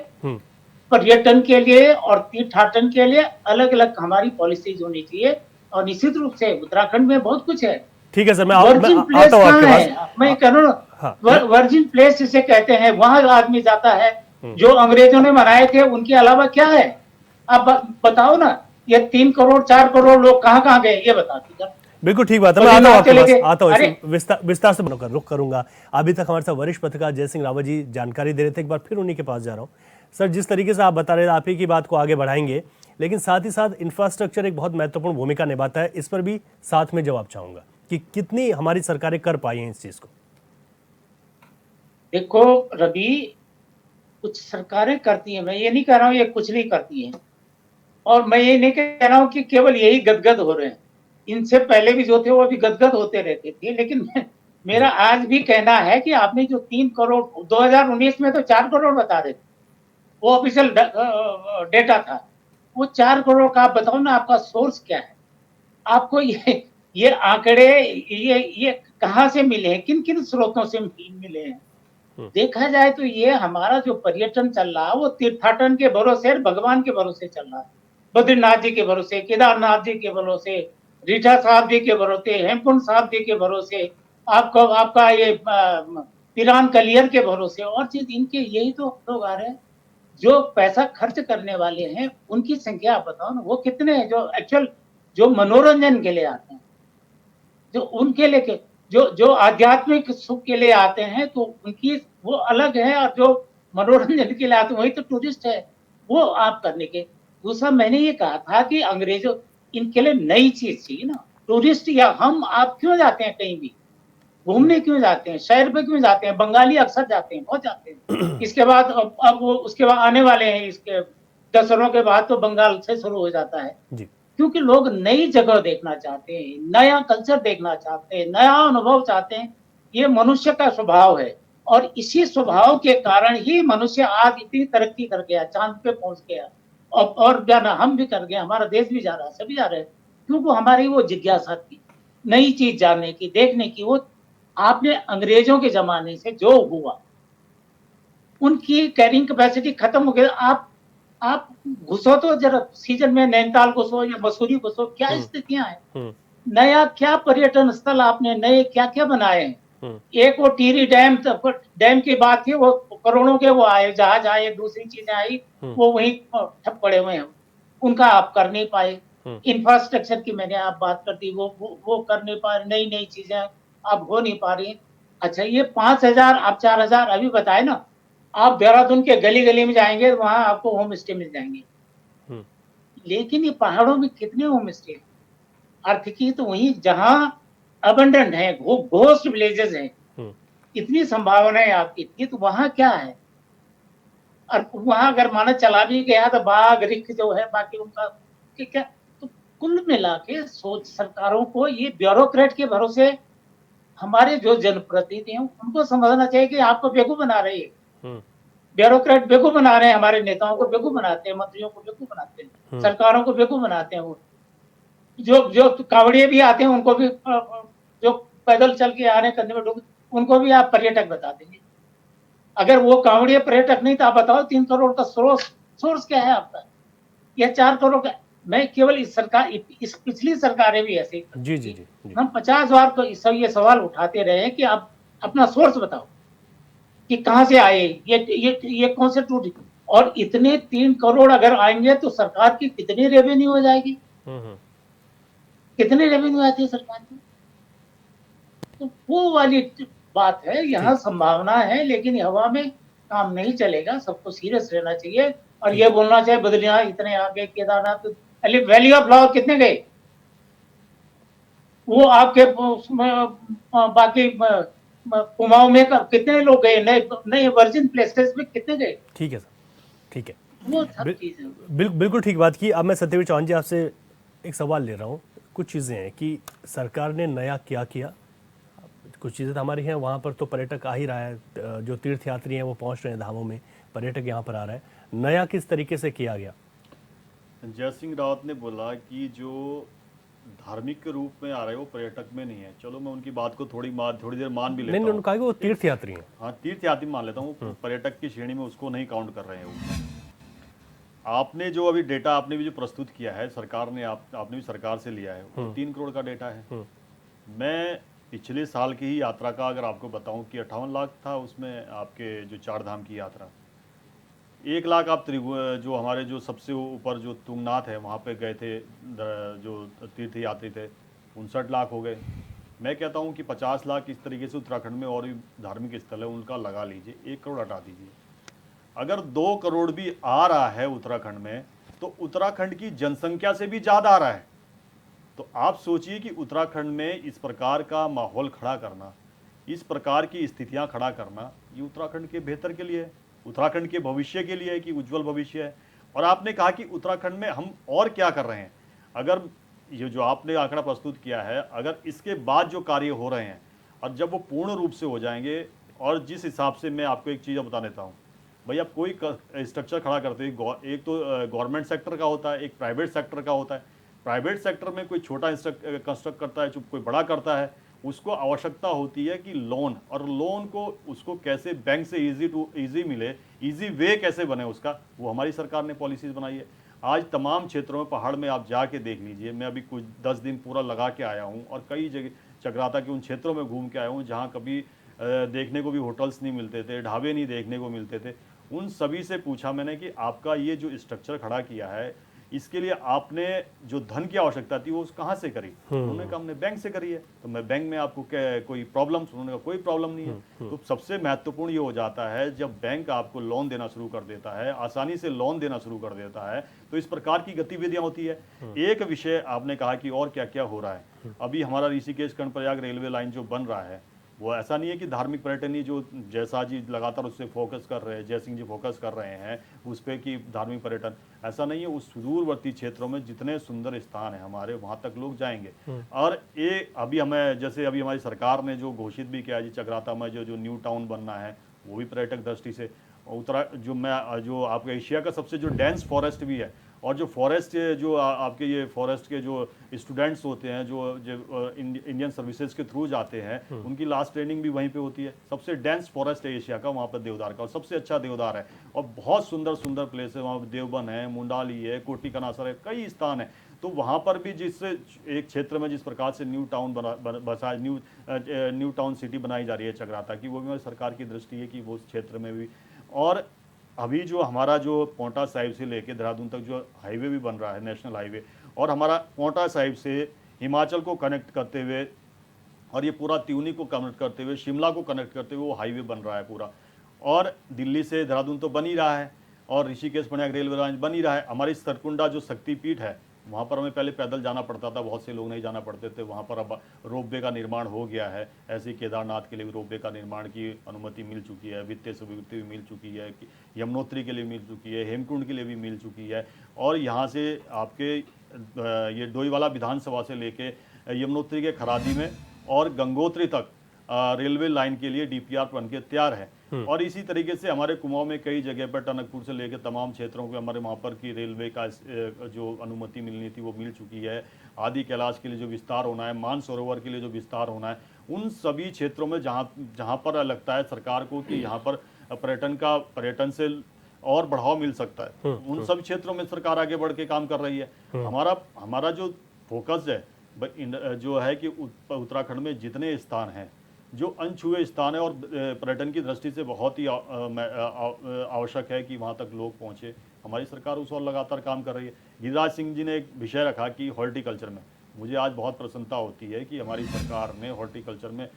पर्यटन के लिए और तीर्थाटन के लिए अलग अलग हमारी पॉलिसीज होनी चाहिए, और निश्चित रूप से उत्तराखंड में बहुत कुछ है। ठीक है सर, मैं वर्जिन प्लेस कहाँ है, मैं कह रहा हाँ। वर्जिन प्लेस जिसे कहते हैं, वहां आदमी जाता है। जो अंग्रेजों ने बनाए थे उनके अलावा क्या है, आप बताओ ना। ये 3 करोड़ 4 करोड़ लोग कहाँ गए, ये बता दीजिए। बिल्कुल ठीक बात है, मैं आता हूँ विस्तार से रुख करूंगा। अभी तक हमारे साथ वरिष्ठ पत्रकार जय सिंह रावत जी जानकारी दे रहे थे, एक बार फिर उन्हीं के पास जा रहा हूँ। सर, जिस तरीके से आप बता रहे थे, आप ही की बात को आगे बढ़ाएंगे, लेकिन साथ ही साथ इंफ्रास्ट्रक्चर एक बहुत महत्वपूर्ण भूमिका निभाता है। इस पर भी साथ में जवाब चाहूंगा कि कितनी हमारी सरकारें कर पाई हैं इस चीज को। देखो रवि, कुछ सरकारें करती हैं, मैं ये नहीं कह रहा हूँ ये कुछ नहीं करती हैं, और मैं ये नहीं कह रहा हूँ कि केवल यही गदगद हो रहे हैं। इनसे पहले भी जो थे वो भी गदगद होते रहते थे, लेकिन मेरा आज भी कहना है कि आपने जो 3 करोड़ 2019 में तो 4 करोड़ बता रहे थे, वो ऑफिशियल डेटा था। वो 4 करोड़ का आप बताओ ना, आपका सोर्स क्या है? आपको ये आंकड़े ये कहाँ से मिले हैं, किन किन स्रोतों से मिले हैं? देखा जाए तो ये हमारा जो पर्यटन चल रहा है वो तीर्थाटन के भरोसे, भगवान के भरोसे चल रहा है। बद्रीनाथ जी के भरोसे, केदारनाथ जी के भरोसे, रीठा साहब जी के भरोसे, हेमकुंड साहब जी के भरोसे, आपको आपका ये पिरान कलियर के भरोसे, और चीज इनके यही तो लोग आ रहे हैं। जो पैसा खर्च करने वाले हैं उनकी संख्या आप बताओ ना, वो कितने हैं जो एक्चुअल जो मनोरंजन के लिए आते हैं, जो उनके लिए जो जो आध्यात्मिक सुख के लिए आते हैं, तो उनकी वो अलग है, और जो मनोरंजन के लिए आते हैं वही तो टूरिस्ट है। वो आप करने के दूसरा, मैंने ये कहा था कि अंग्रेजों इनके लिए नई चीज चाहिए ना। टूरिस्ट या हम आप क्यों जाते हैं कहीं भी घूमने, क्यों जाते हैं शहर पे, क्यों जाते हैं? बंगाली अक्सर जाते हैं, बहुत जाते हैं। इसके बाद अब वो उसके बाद आने वाले हैं, इसके दशहरों के बाद तो बंगाल से शुरू हो जाता है जी। क्योंकि लोग नई जगह देखना चाहते हैं, नया कल्चर देखना चाहते हैं, नया अनुभव चाहते हैं। ये मनुष्य का स्वभाव है, और इसी स्वभाव के कारण ही मनुष्य आज इतनी तरक्की कर गया, चांद पे पहुंच गया, और जाना हम भी कर गए, हमारा देश भी जा रहा है, सभी जा रहे हैं, क्योंकि हमारी वो जिज्ञासा थी नई चीज जानने की, देखने की। वो आपने अंग्रेजों के जमाने से जो हुआ, उनकी कैरिंग कैपेसिटी खत्म हो गई। आप घुसो तो जरा सीजन में नैनीताल घुसो या मसूरी घुसो, क्या स्थितियां हैं। नया क्या पर्यटन स्थल आपने नए क्या क्या बनाए हैं। एक वो टिहरी डैम डैम की बात थी, वो करोड़ों के वो आए, जहाज आए, दूसरी चीजें आई, वो वहीं ठप पड़े हुए हैं, उनका आप कर नहीं पाए। इंफ्रास्ट्रक्चर की मैंने आप बात कर दी, वो कर नहीं पा रहे, नई नई चीजें आप हो नहीं पा रही। अच्छा, ये 5,000 आप 4,000 अभी बताए ना, आप देहरादून के गली गली में जाएंगे तो वहां आपको होम स्टे मिल जाएंगे, लेकिन ये पहाड़ों में कितने होम स्टे? अर्थ की तो वही जहां अबंडेंट है, घोस्ट विलेजेस हैं, इतनी संभावनाएं आपकी थी, तो वहां क्या है? और वहां अगर माना चला भी गया तो बाघ रिख जो है बाकी उनका क्या, तो कुल मिला के सोच सरकारों को, ये ब्यूरोक्रेट के भरोसे हमारे जो जनप्रतिनिधि हैं उनको समझना चाहिए कि आपको बेवकूफ बना रहे हैं। ब्यूरोक्रेट बेवकूफ बना रहे हैं, हमारे नेताओं को बेवकूफ बनाते हैं, मंत्रियों को बेवकूफ बनाते हैं, सरकारों को बेवकूफ बनाते हैं। वो जो जो कावड़िए भी आते हैं उनको भी, जो पैदल चल के आ रहे हैं कंधे में डूब, उनको भी आप पर्यटक बता देंगे। अगर वो कावड़िए पर्यटक नहीं तो आप बताओ 3 करोड़ का सोर्स क्या है आपका, या 4 करोड़ का? मैं केवल इस सरकार, इस पिछली सरकारें भी ऐसे जी जी जी, जी। हम 50 बार तो ये सवाल उठाते रहे कि आप अपना सोर्स बताओ कि कहां से आए, ये कौन से टूट, और इतने 3 करोड़ अगर आएंगे तो सरकार की कितनी रेवेन्यू हो जाएगी, कितने रेवेन्यू आती है सरकार की? तो वो वाली बात है, यहाँ संभावना है, लेकिन हवा में काम नहीं चलेगा, सबको सीरियस रहना चाहिए, और ये बोलना चाहिए बद्रीनाथ इतने आगे, केदारनाथ, वैली ऑफ फ्लावर कितने गए, वो आपके बाकी कुमाऊं में कितने लोग गए, नए वर्जिन प्लेसेस में कितने गए? ठीक है सर, ठीक है, वो सब चीजें बिल्कुल ठीक बात की। अब मैं सत्यवीर चौहान जी आपसे एक सवाल ले रहा हूँ। कुछ चीज़ें हैं कि सरकार ने नया क्या किया, कुछ चीज़ें तो हमारी हैं, वहाँ पर तो पर्यटक आ ही रहा है, जो तीर्थयात्री हैं वो पहुँच रहे हैं धामों में, पर्यटक यहाँ पर आ रहा है, नया किस तरीके से किया गया? जय सिंह रावत ने बोला कि जो धार्मिक के रूप में आ रहे हो पर्यटक में नहीं है। चलो मैं उनकी बात को थोड़ी देर मान भी लेता हूँ। नहीं, उन्होंने कहा कि वो तीर्थयात्री हैं। हाँ, तीर्थयात्री मान लेता हूँ, पर्यटक की श्रेणी में उसको नहीं काउंट कर रहे हैं वो। आपने जो अभी डेटा आपने भी जो प्रस्तुत किया है सरकार ने, आपने भी सरकार से लिया है, वो 3 करोड़ का डेटा है। मैं पिछले साल की ही यात्रा का अगर आपको बताऊं कि 58 लाख था उसमें आपके जो 4 धाम की यात्रा, 1 लाख आप जो हमारे जो सबसे ऊपर जो तुंगनाथ है वहाँ पे गए थे, जो तीर्थ यात्री थे 59 लाख हो गए। मैं कहता हूँ कि 50 लाख इस तरीके से उत्तराखंड में और भी धार्मिक स्थल है उनका लगा लीजिए, 1 करोड़ हटा दीजिए। अगर 2 करोड़ भी आ रहा है उत्तराखंड में तो उत्तराखंड की जनसंख्या से भी ज़्यादा आ रहा है। तो आप सोचिए कि उत्तराखंड में इस प्रकार का माहौल खड़ा करना, इस प्रकार की स्थितियां खड़ा करना ये उत्तराखंड के बेहतर के लिए है, उत्तराखंड के भविष्य के लिए है कि उज्जवल भविष्य है। और आपने कहा कि उत्तराखंड में हम और क्या कर रहे हैं, अगर ये जो आपने आंकड़ा प्रस्तुत किया है, अगर इसके बाद जो कार्य हो रहे हैं और जब वो पूर्ण रूप से हो जाएंगे, और जिस हिसाब से मैं आपको एक चीज़ बता देता हूँ भाई, आप कोई स्ट्रक्चर खड़ा करते हैं, एक तो गवर्नमेंट सेक्टर का होता है, एक प्राइवेट सेक्टर का होता है। प्राइवेट सेक्टर में कोई छोटा कंस्ट्रक्ट करता है, कोई बड़ा करता है, उसको आवश्यकता होती है कि लोन, और लोन को उसको कैसे बैंक से इजी मिले, इजी वे कैसे बने उसका, वो हमारी सरकार ने पॉलिसीज बनाई है। आज तमाम क्षेत्रों में, पहाड़ में आप जाके देख लीजिए, मैं अभी कुछ 10 दिन पूरा लगा के आया हूँ और कई जगह चक्राता के उन क्षेत्रों में घूम के आया हूँ जहाँ कभी देखने को भी होटल्स नहीं मिलते थे, ढाबे नहीं देखने को मिलते थे। उन सभी से पूछा मैंने कि आपका ये जो स्ट्रक्चर खड़ा किया है, इसके लिए आपने जो धन की आवश्यकता थी वो कहाँ से करी? उन्होंने कहा हमने बैंक से करी है। तो मैं बैंक में आपको क्या कोई प्रॉब्लम? उन्होंने कहा कोई प्रॉब्लम नहीं है। तो सबसे महत्वपूर्ण ये हो जाता है जब बैंक आपको लोन देना शुरू कर देता है, आसानी से लोन देना शुरू कर देता है, तो इस प्रकार की गतिविधियां होती है। एक विषय आपने कहा कि और क्या क्या हो रहा है। अभी हमारा ऋषिकेश कर्णप्रयाग रेलवे लाइन जो बन रहा है, वो ऐसा नहीं है कि धार्मिक पर्यटन ही जो जैसा जी लगातार उससे फोकस कर रहे हैं, जय सिंह जी फोकस कर रहे हैं उस पर कि धार्मिक पर्यटन, ऐसा नहीं है। उस सुदूरवर्ती क्षेत्रों में जितने सुंदर स्थान है हमारे, वहाँ तक लोग जाएंगे। और ये अभी हमें, जैसे अभी हमारी सरकार ने जो घोषित भी किया है जी, चक्राता में जो न्यू टाउन बनना है, वो भी पर्यटक दृष्टि से जो आपका एशिया का सबसे जो डेंस फॉरेस्ट भी है, और जो फॉरेस्ट जो आपके ये फॉरेस्ट के जो स्टूडेंट्स होते हैं जो इंडियन सर्विसेज के थ्रू जाते हैं, उनकी लास्ट ट्रेनिंग भी वहीं पे होती है। सबसे डेंस फॉरेस्ट है एशिया का, वहाँ पर देवदार का, और सबसे अच्छा देवदार है, और बहुत सुंदर सुंदर प्लेस है वहाँ। देवबन है, मुंडाली है, कोटी कनासर है, कई स्थान है। तो वहाँ पर भी जिस एक क्षेत्र में जिस प्रकार से new town new town city बनाई जा रही है चक्राता की, वो भी हमारी सरकार की दृष्टि है कि वो उस क्षेत्र में भी। और अभी जो हमारा जो पोंटा साहिब से लेके देहरादून तक जो हाईवे भी बन रहा है, नेशनल हाईवे, और हमारा पोंटा साहिब से हिमाचल को कनेक्ट करते हुए और ये पूरा त्यूनी को कनेक्ट करते हुए, शिमला को कनेक्ट करते हुए वो हाईवे बन रहा है पूरा। और दिल्ली से देहरादून तो बन ही रहा है, और ऋषिकेश कर्णप्रयाग रेलवे लाइन बन ही रहा है। हमारी सरकुंडा जो शक्तिपीठ है, वहाँ पर हमें पहले पैदल जाना पड़ता था, बहुत से लोग नहीं जाना पड़ते थे, वहाँ पर अब रोपवे का निर्माण हो गया है। ऐसे ही केदारनाथ के लिए भी रोपवे का निर्माण की अनुमति मिल चुकी है, वित्तीय स्वीकृति भी मिल चुकी है, यमुनोत्री के लिए मिल चुकी है, हेमकुंड के लिए भी मिल चुकी है। और यहाँ से आपके ये डोईवाला विधानसभा से लेके यमुनोत्री के खरादी में और गंगोत्री तक रेलवे लाइन के लिए डीपीआर बन के तैयार है। और इसी तरीके से हमारे कुमाऊं में कई जगह पर, टनकपुर से लेकर तमाम क्षेत्रों को हमारे वहाँ पर की रेलवे का जो अनुमति मिलनी थी वो मिल चुकी है। आदि कैलाश के लिए जो विस्तार होना है, मानसरोवर के लिए जो विस्तार होना है, उन सभी क्षेत्रों में जहाँ पर लगता है सरकार को कि यहाँ पर पर्यटन से और बढ़ावा मिल सकता है, उन सब क्षेत्रों में सरकार आगे बढ़ के काम कर रही है। हमारा जो फोकस है जो है कि उत्तराखंड में जितने स्थान हैं जो अनछुए स्थान है और पर्यटन की दृष्टि से बहुत ही आवश्यक है कि वहाँ तक लोग पहुँचे, हमारी सरकार उस और लगातार काम कर रही है। गिरिराज सिंह जी ने एक विषय रखा कि हॉर्टिकल्चर में, मुझे आज बहुत प्रसन्नता होती है कि हमारी सरकार ने हॉर्टिकल्चर में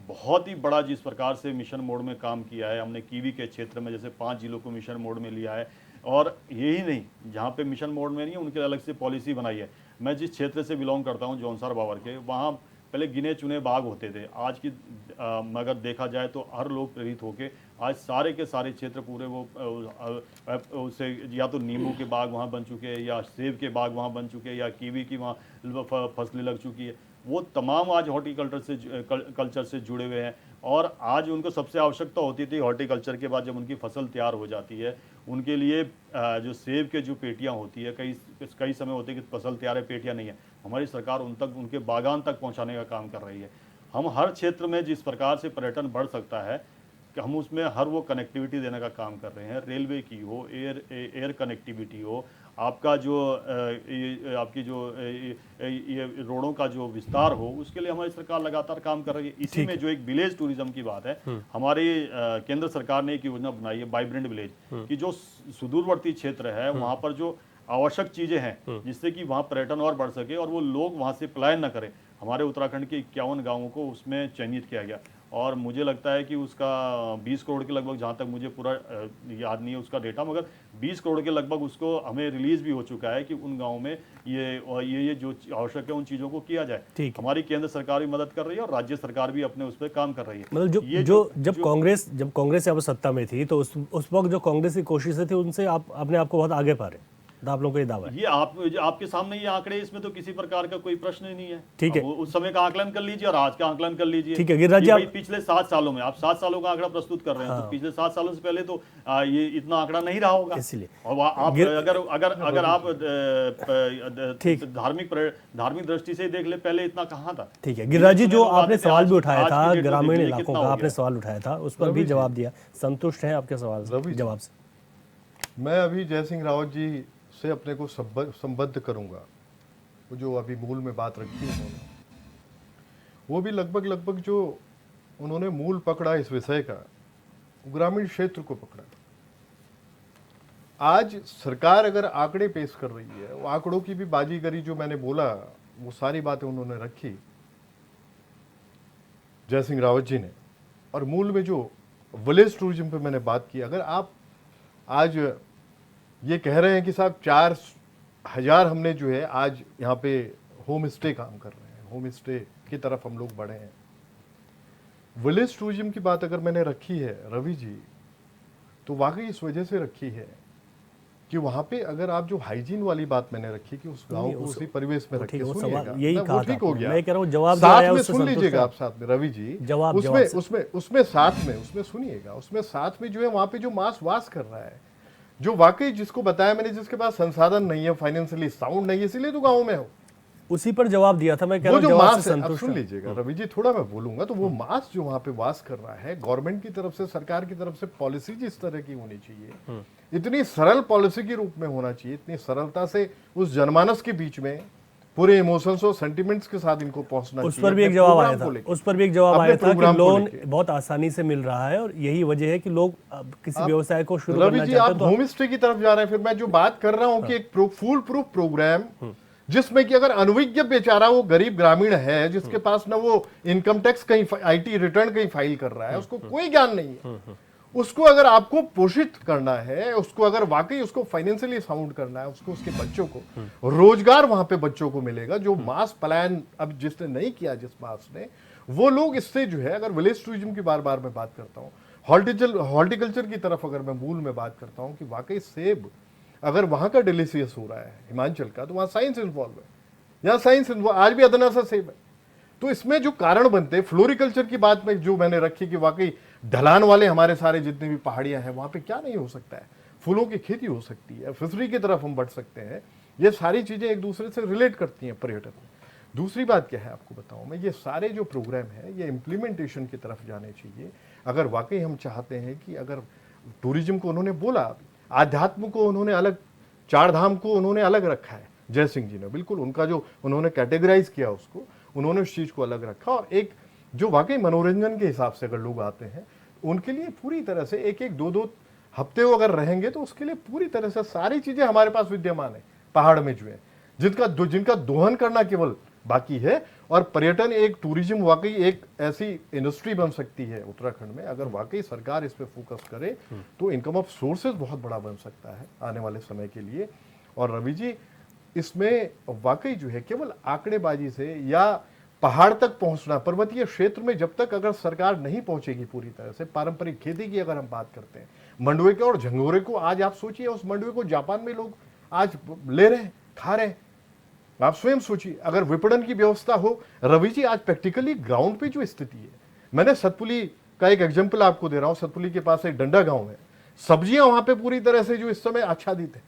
बहुत ही बड़ा जिस प्रकार से मिशन मोड में काम किया है। हमने कीवी के क्षेत्र में जैसे 5 जिलों को मिशन मोड में लिया है, और यही नहीं, जहाँ पे मिशन मोड में नहीं है उनके अलग से पॉलिसी बनाई है। मैं जिस क्षेत्र से बिलोंग करता हूँ, जौनसार बावर के, वहाँ पहले गिने चुने बाग होते थे। आज की अगर देखा जाए तो हर लोग प्रेरित होके आज सारे के सारे क्षेत्र पूरे वो उससे या तो नींबू के बाग वहाँ बन चुके हैं, या सेब के बाग वहाँ बन चुके हैं, या कीवी की वहाँ फसलें लग चुकी है। वो तमाम आज हॉर्टिकल्चर से जुड़े हुए हैं। और आज उनको सबसे आवश्यकता होती थी हॉर्टिकल्चर के बाद, जब उनकी फसल तैयार हो जाती है, उनके लिए जो सेब के जो पेटियां होती है, कई समय होते हैं कि फसल तैयार है, पेटियां नहीं है, हमारी सरकार उन तक, उनके बागान तक पहुंचाने का काम कर रही है। हम हर क्षेत्र में जिस प्रकार से पर्यटन बढ़ सकता है कि हम उसमें हर वो कनेक्टिविटी देने का काम कर रहे हैं। रेलवे की हो, एयर कनेक्टिविटी हो, आपका जो आपकी जो ये रोडों का जो विस्तार हो, उसके लिए हमारी सरकार लगातार काम कर रही है। इसी में जो एक विलेज टूरिज्म की बात है, हमारी केंद्र सरकार ने एक योजना बनाई है वाइब्रेंट विलेज की, जो सुदूरवर्ती क्षेत्र है वहाँ पर जो आवश्यक चीजें हैं जिससे कि वहाँ पर्यटन और बढ़ सके और वो लोग वहाँ से पलायन न करें। हमारे उत्तराखंड के 51 गांवों को उसमें चयनित किया गया, और मुझे लगता है कि उसका 20 करोड़ के लगभग, जहाँ तक मुझे पूरा याद नहीं है उसका डेटा, मगर 20 करोड़ के लगभग उसको हमें रिलीज भी हो चुका है कि उन गाँव में ये जो आवश्यक है उन चीज़ों को किया जाए। ठीक है। हमारी केंद्र सरकार भी मदद कर रही है और राज्य सरकार भी अपने उस पर काम कर रही है। मतलब ये जब कांग्रेस यहाँ पर सत्ता में थी, तो उस वक्त जो कांग्रेस की कोशिशें थी उनसे आप अपने आप को बहुत आगे पा रहे, तो आप लोगों को ये दावा है। ये आपके सामने ये आंकड़े, इसमें तो किसी प्रकार का कोई प्रश्न ही नहीं है। ठीक है। अब उस समय का आकलन कर लीजिए और आज का आकलन कर लीजिए। ठीक है, गिरिराज जी, ये आप भाई पिछले 7 सालों में, आप 7 सालों का आंकड़ा प्रस्तुत कर रहे हैं, तो पिछले 7 सालों से पहले तो ये इतना आंकड़ा नहीं रहा होगा। इसलिए और आप अगर आप ठीक। धार्मिक दृष्टि से देख ले, पहले इतना कहाँ था। ठीक है गिरिराज जी, जो आपने सवाल भी उठाया आज था की डेट में ग्रामीण देखिए इलाकों कितना का, हो आपने गया। सवाल उठाया था, उस पर भी जवाब दिया। संतुष्ट हैं आपके सवाल रवि जी। जवाब से? मैं अभी जय सिंह रावत जी से अपने को संबद्ध करूंगा। वो जो अभी मूल में बात रखी है उन्होंने, वो भी लगभग जो उन्होंने मूल पकड़ा इस विषय का, ग्रामीण क्षेत्र को पकड़ा। आज सरकार अगर आंकड़े पेश कर रही है, वो आंकड़ों की भी बाजीगरी जो मैंने बोला, वो सारी बातें उन्होंने रखी जय सिंह रावत जी ने। और मूल में जो विलेज टूरिज्म पे मैंने बात की, अगर आप आज ये कह रहे हैं कि साहब 4000 हमने जो है आज यहाँ पे होम स्टे काम कर रहे हैं, होम स्टे की तरफ हम लोग बढ़े हैं। विलेज टूरिज्म की बात अगर मैंने रखी है रवि जी, तो वाकई इस वजह से रखी है कि वहाँ पे अगर आप जो हाइजीन वाली बात मैंने रखी कि उस गांव को उसी परिवेश में रख के सुनिएगा, यही वो कहा ठीक था। हो गया। मैं कह रहा हूँ जवाब जो साथ आया में उससे सुन संतुष्ट लीजिएगा हैं? आप साथ में रवि जी, जवाब उसमें साथ में उसमें सुनिएगा, उसमें साथ में जो है वहाँ पे जो मास वास कर रहा है, जो वाकई जिसको बताया मैंने, जिसके पास संसाधन नहीं है, फाइनेंशियली साउंड नहीं है, इसीलिए तो गाँव में हो, उसी पर जवाब दिया था। मैं कह रहा वो हूँ जो जवाब मास से है, अब संतुष्ट सुन हैं? लीजिएगा रवि जी, थोड़ा मैं बोलूंगा, तो वो मास जो वहाँ पे वास कर रहा है, गवर्नमेंट की तरफ से, सरकार की तरफ से पॉलिसी जिस तरह की होनी चाहिए, इतनी सरल पॉलिसी के रूप में होना चाहिए, इतनी सरलता से उस जनमानस के बीच में पूरे इमोशंस और सेंटिमेंट्स के साथ इनको पहुंचना उस चाहिए। पर भी एक अपने जवाब प्रोग्राम आया था, को लेके। उस पर भी एक जवाब अपने आया था कि प्रोग्राम को लोन लेके। बहुत आसानी से मिल रहा है और यही वजह है कि लोग अब किसी व्यवसाय को शुरू रवि करना जी, चाहते आप हैं तो होम स्टे की तरफ जा रहे हैं। फिर मैं जो बात कर रहा हूं कि एक फूल प्रूफ प्रोग्राम, जिसमें कि अगर अनुविज्ञ बेचारा वो गरीब ग्रामीण है, जिसके पास ना वो इनकम टैक्स कहीं आईटी रिटर्न कहीं फाइल कर रहा है, उसको कोई ज्ञान नहीं है, उसको अगर आपको पोषित करना है, उसको अगर वाकई उसको फाइनेंशियली साउंड करना है, उसको, उसके बच्चों को रोजगार वहां पे बच्चों को मिलेगा। जो मास पलायन अब जिसने नहीं किया, जिस मास ने, वो लोग इससे जो है, अगर विलेज टूरिज्म की बार बार मैं बात करता हूँ, हॉर्टिकल्चर की तरफ अगर मैं मूल में बात करता हूँ कि वाकई सेब अगर वहां का डिलीशियस हो रहा है हिमाचल का, तो वहां साइंस इन्वॉल्व है, यहाँ साइंस इन्वॉल्व, आज भी अदना सा सेब है। तो इसमें जो कारण बनते हैं, फ्लोरिकल्चर की बात में जो मैंने रखी कि वाकई ढलान वाले हमारे सारे जितने भी पहाड़ियां हैं, वहां पे क्या नहीं हो सकता है, फूलों की खेती हो सकती है, फिशरी की तरफ हम बढ़ सकते हैं। ये सारी चीजें एक दूसरे से रिलेट करती हैं पर्यटन में। दूसरी बात क्या है आपको बताऊं मैं, ये सारे जो प्रोग्राम है ये इम्प्लीमेंटेशन की तरफ जाने चाहिए। अगर वाकई हम चाहते हैं कि, अगर टूरिज्म को उन्होंने बोला, आध्यात्म को उन्होंने अलग, चार धाम को उन्होंने अलग रखा है जय सिंह जी ने, बिल्कुल उनका जो उन्होंने कैटेगराइज किया उसको, उन्होंने उस चीज को अलग रखा। और एक जो वाकई मनोरंजन के हिसाब से अगर लोग आते हैं, उनके लिए पूरी तरह से एक एक दो दो हफ्ते वो अगर रहेंगे, तो उसके लिए पूरी तरह से सारी चीजें हमारे पास विद्यमान है पहाड़ में जो है, जिनका दोहन करना केवल बाकी है। और पर्यटन एक टूरिज्म वाकई एक ऐसी इंडस्ट्री बन सकती है उत्तराखंड में, अगर वाकई सरकार इस पे फोकस करे, तो इनकम ऑफ सोर्सेज बहुत बड़ा बन सकता है आने वाले समय के लिए। और रवि जी, इसमें वाकई जो है केवल आंकड़ेबाजी से या पहाड़ तक पहुंचना, पर्वतीय क्षेत्र में जब तक अगर सरकार नहीं पहुंचेगी पूरी तरह से, पारंपरिक खेती की अगर हम बात करते हैं, मंडुए के और झंगोरे को, आज आप सोचिए उस मंडुए को जापान में लोग आज ले रहे हैं, खा रहे हैं। आप स्वयं सोचिए, अगर विपणन की व्यवस्था हो रवि जी, आज प्रैक्टिकली ग्राउंड पे जो स्थिति है, मैंने सतपुली का एक एग्जांपल आपको दे रहा हूं। सतपुली के पास एक डंडा गांव है, सब्जियां वहां पे पूरी तरह से जो इस समय आच्छादित है,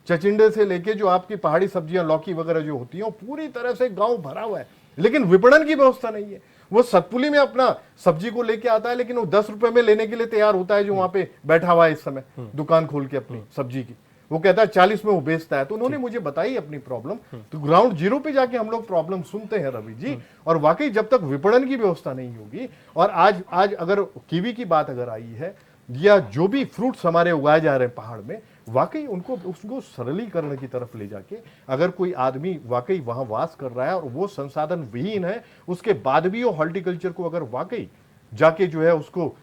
चचिंडे से लेके जो आपकी पहाड़ी सब्जियां, लौकी वगैरह जो होती हैं, पूरी तरह से गांव भरा हुआ है, लेकिन विपणन की व्यवस्था नहीं है। वो सतपुली में अपना सब्जी को लेके आता है, लेकिन वो 10 रुपए में लेने के लिए तैयार होता है, जो वहां पे बैठा हुआ है इस समय दुकान खोल के अपनी सब्जी की, वो कहता है 40 में वो बेचता है। तो उन्होंने मुझे बताई अपनी प्रॉब्लम, तो ग्राउंड जीरो पे जाके हम लोग प्रॉब्लम सुनते हैं रवि जी। और वाकई जब तक विपणन की व्यवस्था नहीं होगी, और आज अगर कीवी की बात अगर आई है, या जो भी फ्रूट्स हमारे उगाए जा रहे हैं पहाड़ में, वाकई उसको सरलीकरण की तरफ ले जाके, अगर कोई आदमी वाकई वहां वास कर रहा है और वो संसाधन विहीन है, उसके बाद भी वो हॉर्टिकल्चर को अगर वाकई जाके जो है उसको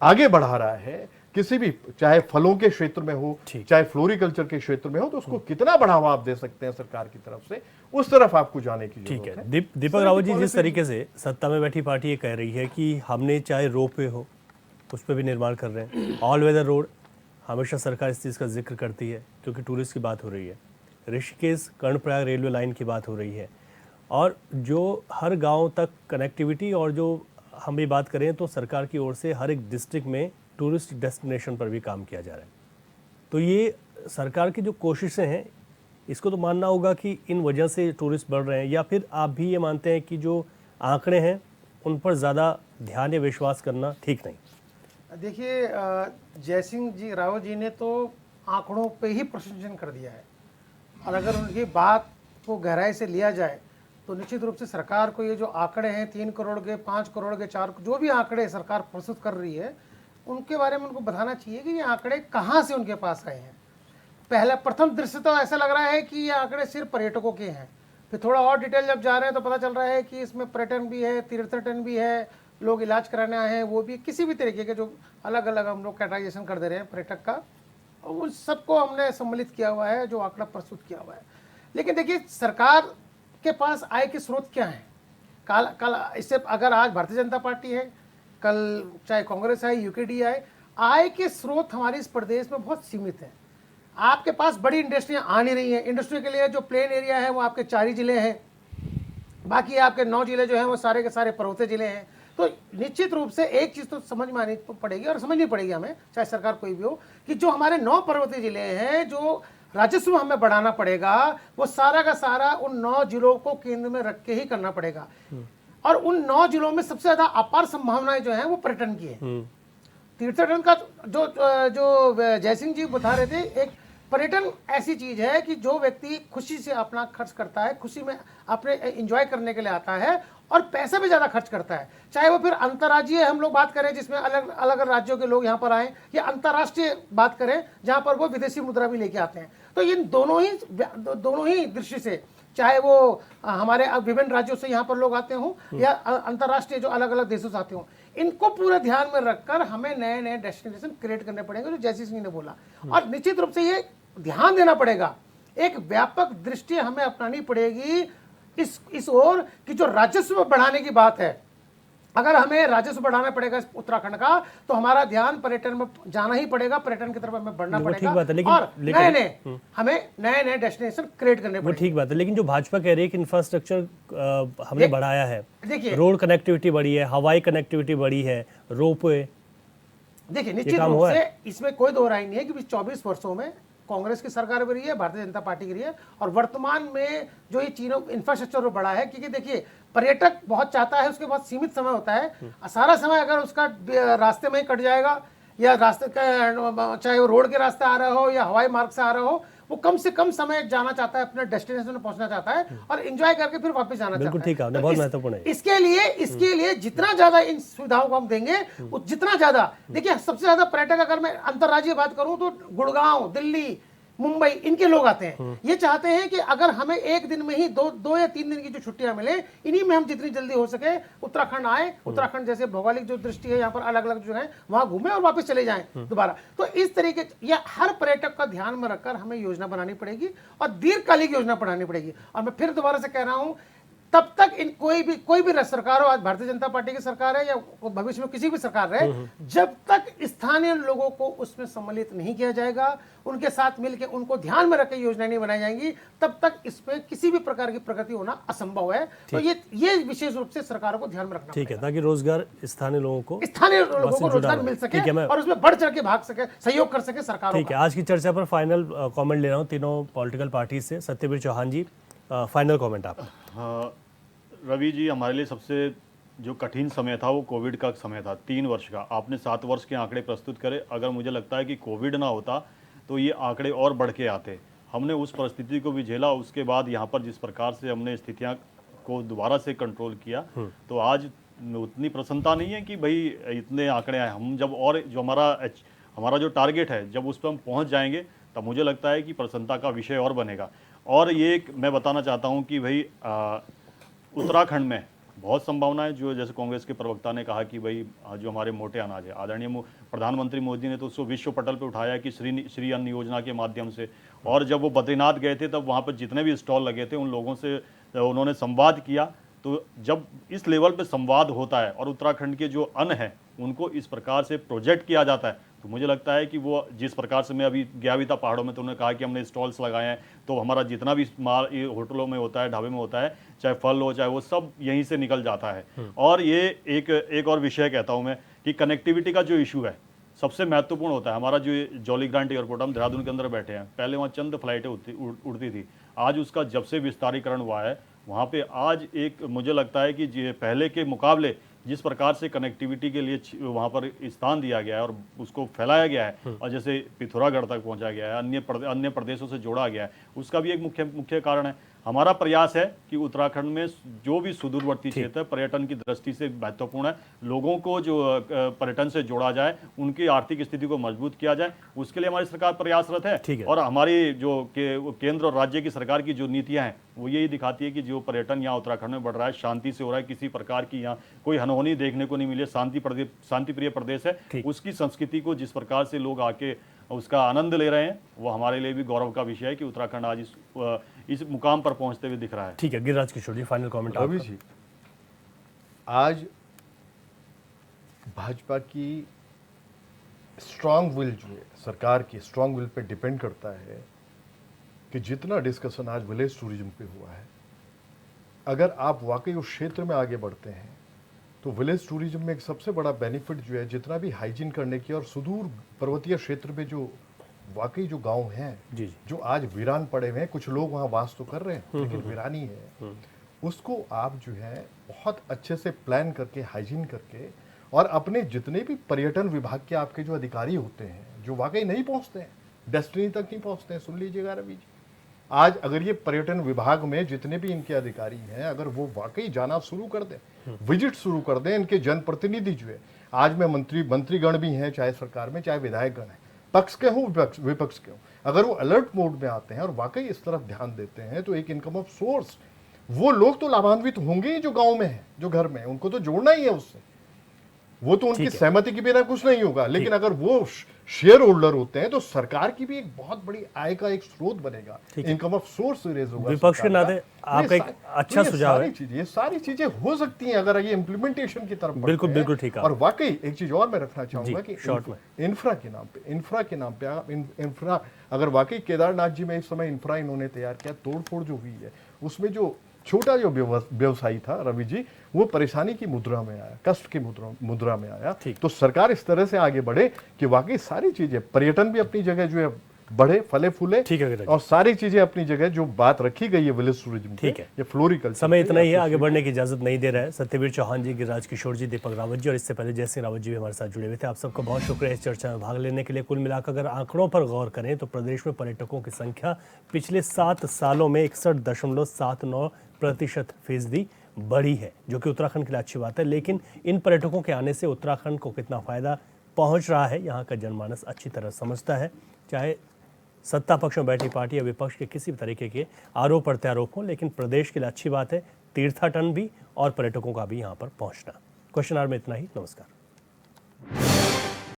आगे बढ़ा रहा है, किसी भी चाहे फलों के क्षेत्र में हो, ठीक। चाहे फ्लोरिकल्चर के क्षेत्र में हो, तो उसको कितना बढ़ावा आप दे सकते हैं सरकार की तरफ से, उस तरफ आपको जाने की ठीक जरूरत है। है। दीपक रावत जी, जिस तरीके से सत्ता में बैठी पार्टी ये कह रही है कि हमने चाहे रोपवे हो उस पर भी निर्माण कर रहे हैं, ऑल वेदर रोड, हमेशा सरकार इस चीज़ का जिक्र करती है क्योंकि टूरिस्ट की बात हो रही है, ऋषिकेश कर्णप्रयाग रेलवे लाइन की बात हो रही है, और जो हर गांव तक कनेक्टिविटी, और जो हम भी बात करें तो सरकार की ओर से हर एक डिस्ट्रिक्ट में टूरिस्ट डेस्टिनेशन पर भी काम किया जा रहा है। तो ये सरकार की जो कोशिशें हैं, इसको तो मानना होगा कि इन वजह से टूरिस्ट बढ़ रहे हैं, या फिर आप भी ये मानते हैं कि जो आंकड़े हैं उन पर ज़्यादा ध्यान या विश्वास करना ठीक नहीं? देखिए, जयसिंह जी रावत जी ने तो आंकड़ों पे ही प्रशंसन कर दिया है, और अगर उनकी बात को गहराई से लिया जाए तो निश्चित रूप से सरकार को ये जो आंकड़े हैं 3 करोड़ के, 5 करोड़ के, 4, जो भी आंकड़े सरकार प्रस्तुत कर रही है, उनके बारे में उनको बताना चाहिए कि ये आंकड़े कहाँ से उनके पास आए हैं। पहला प्रथम दृश्य तो ऐसा लग रहा है कि ये आंकड़े सिर्फ पर्यटकों के हैं, फिर थोड़ा और डिटेल जब जा रहे हैं तो पता चल रहा है कि इसमें पर्यटन भी है, तीर्थटन भी है, लोग इलाज कराने आए हैं, वो भी किसी भी तरीके के जो अलग अलग हम लोग कैटेगराइजेशन कर दे रहे हैं पर्यटक का, उन सबको हमने सम्मिलित किया हुआ है, जो आंकड़ा प्रस्तुत किया हुआ है। लेकिन देखिए, सरकार के पास आय के स्रोत क्या हैं? कल इससे अगर आज भारतीय जनता पार्टी है, कल चाहे कांग्रेस है, यूकेडी है, आय के स्रोत हमारे इस प्रदेश में बहुत सीमित हैं। आपके पास बड़ी इंडस्ट्रियां आ नहीं रही हैं। इंडस्ट्री के लिए जो प्लेन एरिया है वो आपके 4 ही जिले हैं, बाकी आपके 9 जिले जो हैं वो सारे के सारे पर्वतीय जिले हैं। तो निश्चित रूप से एक चीज़ तो समझ में आनी पड़ेगी, और समझनी पड़ेगी हमें, चाहे सरकार कोई भी हो, कि जो हमारे 9 पर्वतीय जिले हैं, जो राजस्व हमें बढ़ाना पड़ेगा, वो सारा का सारा उन 9 जिलों को केंद्र में रख के ही करना पड़ेगा। और उन 9 जिलों में सबसे ज्यादा अपार संभावनाएं जो हैं वो पर्यटन की है। तीर्थटन का जो जयसिंह जी बता रहे थे, एक पर्यटन ऐसी चीज है कि जो व्यक्ति खुशी से अपना खर्च करता है, खुशी में अपने एंजॉय करने के लिए आता है, और पैसा भी ज्यादा खर्च करता है, चाहे वो फिर अंतर्राज्यीय हम लोग बात करें जिसमें अलग अलग राज्यों के लोग यहाँ पर आए, या अंतर्राष्ट्रीय बात करें जहाँ पर वो विदेशी मुद्रा भी लेके आते हैं। तो इन दोनों ही दृष्टि से, चाहे वो हमारे विभिन्न राज्यों से यहाँ पर लोग आते हों, या अंतर्राष्ट्रीय जो अलग अलग देशों से आते हों, इनको पूरे ध्यान में रखकर हमें नए नए डेस्टिनेशन क्रिएट करने पड़ेंगे, जो जयसिंह सिंह ने बोला। और निश्चित रूप से ये ध्यान देना पड़ेगा, एक व्यापक दृष्टि हमें अपनानी पड़ेगी इस ओर कि जो राजस्व बढ़ाने की बात है, अगर हमें राजस्व बढ़ाना पड़ेगा इस उत्तराखंड का, तो हमारा ध्यान पर्यटन में जाना ही पड़ेगा, पर्यटन की तरफ हमें बढ़ना पड़ेगा, और हमें नए नए डेस्टिनेशन क्रिएट करने पड़ेंगे। ठीक बात है, लेकिन जो भाजपा कह रही है कि इंफ्रास्ट्रक्चर हमने बढ़ाया है, देखिए रोड कनेक्टिविटी बढ़ी है, हवाई कनेक्टिविटी बढ़ी है, रोपवे, देखिए निश्चित रूप से इसमें कोई दो राय नहीं है कि 24 वर्षों में कांग्रेस की सरकार भी रही है, भारतीय जनता पार्टी की रही है, और वर्तमान में जो ये चीनों इंफ्रास्ट्रक्चर बढ़ा है, क्योंकि देखिए पर्यटक बहुत चाहता है, उसके बहुत सीमित समय होता है, सारा समय अगर उसका रास्ते में ही कट जाएगा, या रास्ते का चाहे वो रोड के रास्ते आ रहा हो या हवाई मार्ग से आ रहा हो, वो कम से कम समय जाना चाहता है, अपने डेस्टिनेशन में पहुंचना चाहता है, और एंजॉय करके फिर वापस जाना चाहता है। ठीक है, बहुत महत्वपूर्ण है। इसके लिए जितना ज्यादा इन सुविधाओं को हम देंगे, जितना ज्यादा, देखिए सबसे ज्यादा पर्यटक अगर मैं अंतर्राज्यीय बात करूं तो गुड़गांव, दिल्ली, मुंबई, इनके लोग आते हैं। ये चाहते हैं कि अगर हमें एक दिन में ही दो या 3 दिन की जो छुट्टियां मिले, इन्हीं में हम जितनी जल्दी हो सके उत्तराखंड आए, उत्तराखंड जैसे भौगोलिक जो दृष्टि है यहाँ पर अलग अलग जो है वहां घूमे और वापस चले जाएं दोबारा। तो इस तरीके या हर पर्यटक का ध्यान में रखकर हमें योजना बनानी पड़ेगी, और दीर्घकालिक योजना बनानी पड़ेगी। और मैं फिर दोबारा से कह रहा हूं, तब तक इन कोई भी सरकार हो, आज भारतीय जनता पार्टी की सरकार है या भविष्य में किसी भी सरकार रहे, जब तक स्थानीय लोगों को उसमें सम्मिलित नहीं किया जाएगा, उनके साथ मिलकर उनको ध्यान में रखकर योजनाएं नहीं बनाई जाएंगी, तब तक इसमें किसी भी प्रकार की प्रगति होना असंभव है। तो ये विशेष रूप से सरकारों को ध्यान में रखना ठीक है, ताकि रोजगार स्थानीय लोगों को रोजगार मिल सके, और उसमें बढ़ चढ़ के भाग सके, सहयोग कर सके सरकार। ठीक है, आज की चर्चा पर फाइनल कॉमेंट ले रहा हूँ तीनों पॉलिटिकल पार्टी से। सत्यवीर चौहान जी, फाइनल कॉमेंट आप। हाँ रवि जी, हमारे लिए सबसे जो कठिन समय था वो कोविड का समय था, 3 वर्ष का। आपने 7 वर्ष के आंकड़े प्रस्तुत करे, अगर मुझे लगता है कि कोविड ना होता तो ये आंकड़े और बढ़ के आते। हमने उस परिस्थिति को भी झेला, उसके बाद यहाँ पर जिस प्रकार से हमने स्थितियाँ को दोबारा से कंट्रोल किया, तो आज उतनी प्रसन्नता नहीं है कि भाई इतने आंकड़े आए। हम जब और जो हमारा जो टारगेट है, जब उस पर हम पहुँच जाएंगे, तब मुझे लगता है कि प्रसन्नता का विषय और बनेगा। और ये मैं बताना चाहता हूँ कि भाई उत्तराखंड में बहुत संभावना है। जो जैसे कांग्रेस के प्रवक्ता ने कहा कि भाई जो हमारे मोटे अनाज है, आदरणीय प्रधानमंत्री मोदी ने तो उसको विश्व पटल पे उठाया कि श्री अन्न योजना के माध्यम से। और जब वो बद्रीनाथ गए थे तब वहाँ पर जितने भी स्टॉल लगे थे उन लोगों से उन्होंने संवाद किया। तो जब इस लेवल पे संवाद होता है और उत्तराखंड के जो अन्न है उनको इस प्रकार से प्रोजेक्ट किया जाता है, तो मुझे लगता है कि वो जिस प्रकार से मैं अभी गया भी था पहाड़ों में, तो उन्होंने कहा कि हमने स्टॉल्स लगाए हैं, तो हमारा जितना भी माल ये होटलों में होता है, ढाबे में होता है, चाहे फल हो चाहे वो सब यहीं से निकल जाता है। और ये एक और विषय कहता हूँ मैं कि कनेक्टिविटी का जो इशू है सबसे महत्वपूर्ण होता है। हमारा जो जॉली ग्रांट एयरपोर्ट, हम देहरादून के अंदर बैठे हैं, पहले वहाँ चंद फ्लाइटें उड़ती थी। आज उसका जब से विस्तारीकरण हुआ है वहाँ पे आज एक मुझे लगता है कि पहले के मुकाबले जिस प्रकार से कनेक्टिविटी के लिए वहाँ पर स्थान दिया गया है और उसको फैलाया गया है, और जैसे पिथौरागढ़ तक पहुँचा गया है, अन्य प्रदेशों से जोड़ा गया है, उसका भी एक मुख्य कारण है। हमारा प्रयास है कि उत्तराखंड में जो भी सुदूरवर्ती क्षेत्र है पर्यटन की दृष्टि से महत्वपूर्ण है, लोगों को जो पर्यटन से जोड़ा जाए, उनकी आर्थिक स्थिति को मजबूत किया जाए, उसके लिए हमारी सरकार प्रयासरत है। और हमारी जो केंद्र और राज्य की सरकार की जो नीतियां हैं वो यही दिखाती है कि जो पर्यटन यहाँ उत्तराखंड में बढ़ रहा है शांति से हो रहा है, किसी प्रकार की यहाँ कोई अनहोनी देखने को नहीं मिली। शांति प्रिय प्रदेश है, उसकी संस्कृति को जिस प्रकार से लोग आके उसका आनंद ले रहे हैं वो हमारे लिए भी गौरव का विषय है कि उत्तराखंड आज इस मुकाम पर पहुंचते हुए दिख रहा है। ठीक है, गिरिराज किशोर जी, फाइनल कमेंट। रवि जी, आज भाजपा की स्ट्रांग विल जो है, सरकार की स्ट्रांग विल पे डिपेंड करता है कि जितना डिस्कशन आज विलेज टूरिज्म पे हुआ है, अगर आप वाकई उस क्षेत्र में आगे बढ़ते हैं तो विलेज टूरिज्म में एक सबसे बड़ा बेनिफिट जो है, जितना भी हाइजीन करने की, और सुदूर पर्वतीय क्षेत्र में जो वाकई जो गांव हैं जो आज वीरान पड़े हुए हैं, कुछ लोग वहाँ वास तो कर रहे हैं लेकिन वीरानी है, उसको आप जो है बहुत अच्छे से प्लान करके, हाइजीन करके, और अपने जितने भी पर्यटन विभाग के आपके जो अधिकारी होते हैं जो वाकई नहीं पहुँचते हैं, डेस्टिनी तक नहीं पहुँचते हैं, सुन लीजिएगा रवि जी, आज अगर ये पर्यटन विभाग में जितने भी इनके अधिकारी हैं अगर वो वाकई जाना शुरू कर दें, विजिट शुरू कर दें, इनके जनप्रतिनिधि जो है, आज में मंत्रीगण भी हैं, चाहे सरकार में चाहे विधायकगण हैं, पक्ष के हों विपक्ष के हों, अगर वो अलर्ट मोड में आते हैं और वाकई इस तरफ ध्यान देते हैं तो एक इनकम ऑफ सोर्स, वो लोग तो लाभान्वित होंगे ही जो गाँव में है, जो घर में, उनको तो जोड़ना ही है उससे, वो तो उनकी सहमति के बिना कुछ नहीं होगा। लेकिन अगर वो शेयर होल्डर होते हैं तो सरकार की भी एक बहुत बड़ी आय का एक स्रोत बनेगा, इनकम ऑफ सोर्स रेज होगा। विपक्ष के नाते आपका एक अच्छा सुझाव है। ये सारी चीजें हो सकती हैं अगर ये इम्प्लीमेंटेशन की तरफ बिल्कुल ठीक है। और वाकई एक चीज और मैं रखना चाहूंगा कि इंफ्रा के नाम पे आप इंफ्रा, अगर वाकई केदारनाथ जी में इस समय इंफ्रा इन्होंने तैयार किया, तोड़फोड़ जो हुई है उसमें जो छोटा जो व्यवसायी था रवि जी, वो परेशानी की मुद्रा में आया, कष्ट की मुद्रा में आया। तो सरकार इस तरह से आगे बढ़े कि वाकई सारी चीजें, पर्यटन भी अपनी जगह जो है बढ़े, फले फूले, और सारी चीजें अपनी जगह जो बात रखी गई है विलेज टूरिज्म, ठीक है, ये फ्लोरिकल्चर। समय इतना ही है, आगे बढ़ने की इजाजत नहीं दे रहा है। सत्यवीर चौहान जी, गिरिराज किशोर जी, दीपक रावत जी और इससे पहले जय सिंह रावत जी भी हमारे साथ जुड़े हुए थे। आप सबका बहुत शुक्रिया इस चर्चा में भाग लेने के लिए। कुल मिलाकर अगर आंकड़ों पर गौर करें तो प्रदेश में पर्यटकों की संख्या पिछले 7 सालों में 61.79% बढ़ी है, जो कि उत्तराखंड के लिए अच्छी बात है। लेकिन इन पर्यटकों के आने से उत्तराखंड को कितना फायदा पहुंच रहा है, यहाँ का जनमानस अच्छी तरह समझता है, चाहे सत्ता पक्ष में बैठी पार्टी या विपक्ष के किसी भी तरीके के आरोप प्रत्यारोप हों। लेकिन प्रदेश के लिए अच्छी बात है तीर्थाटन भी और पर्यटकों का भी यहाँ पर पहुँचना। क्वेश्चन आवर में इतना ही। नमस्कार।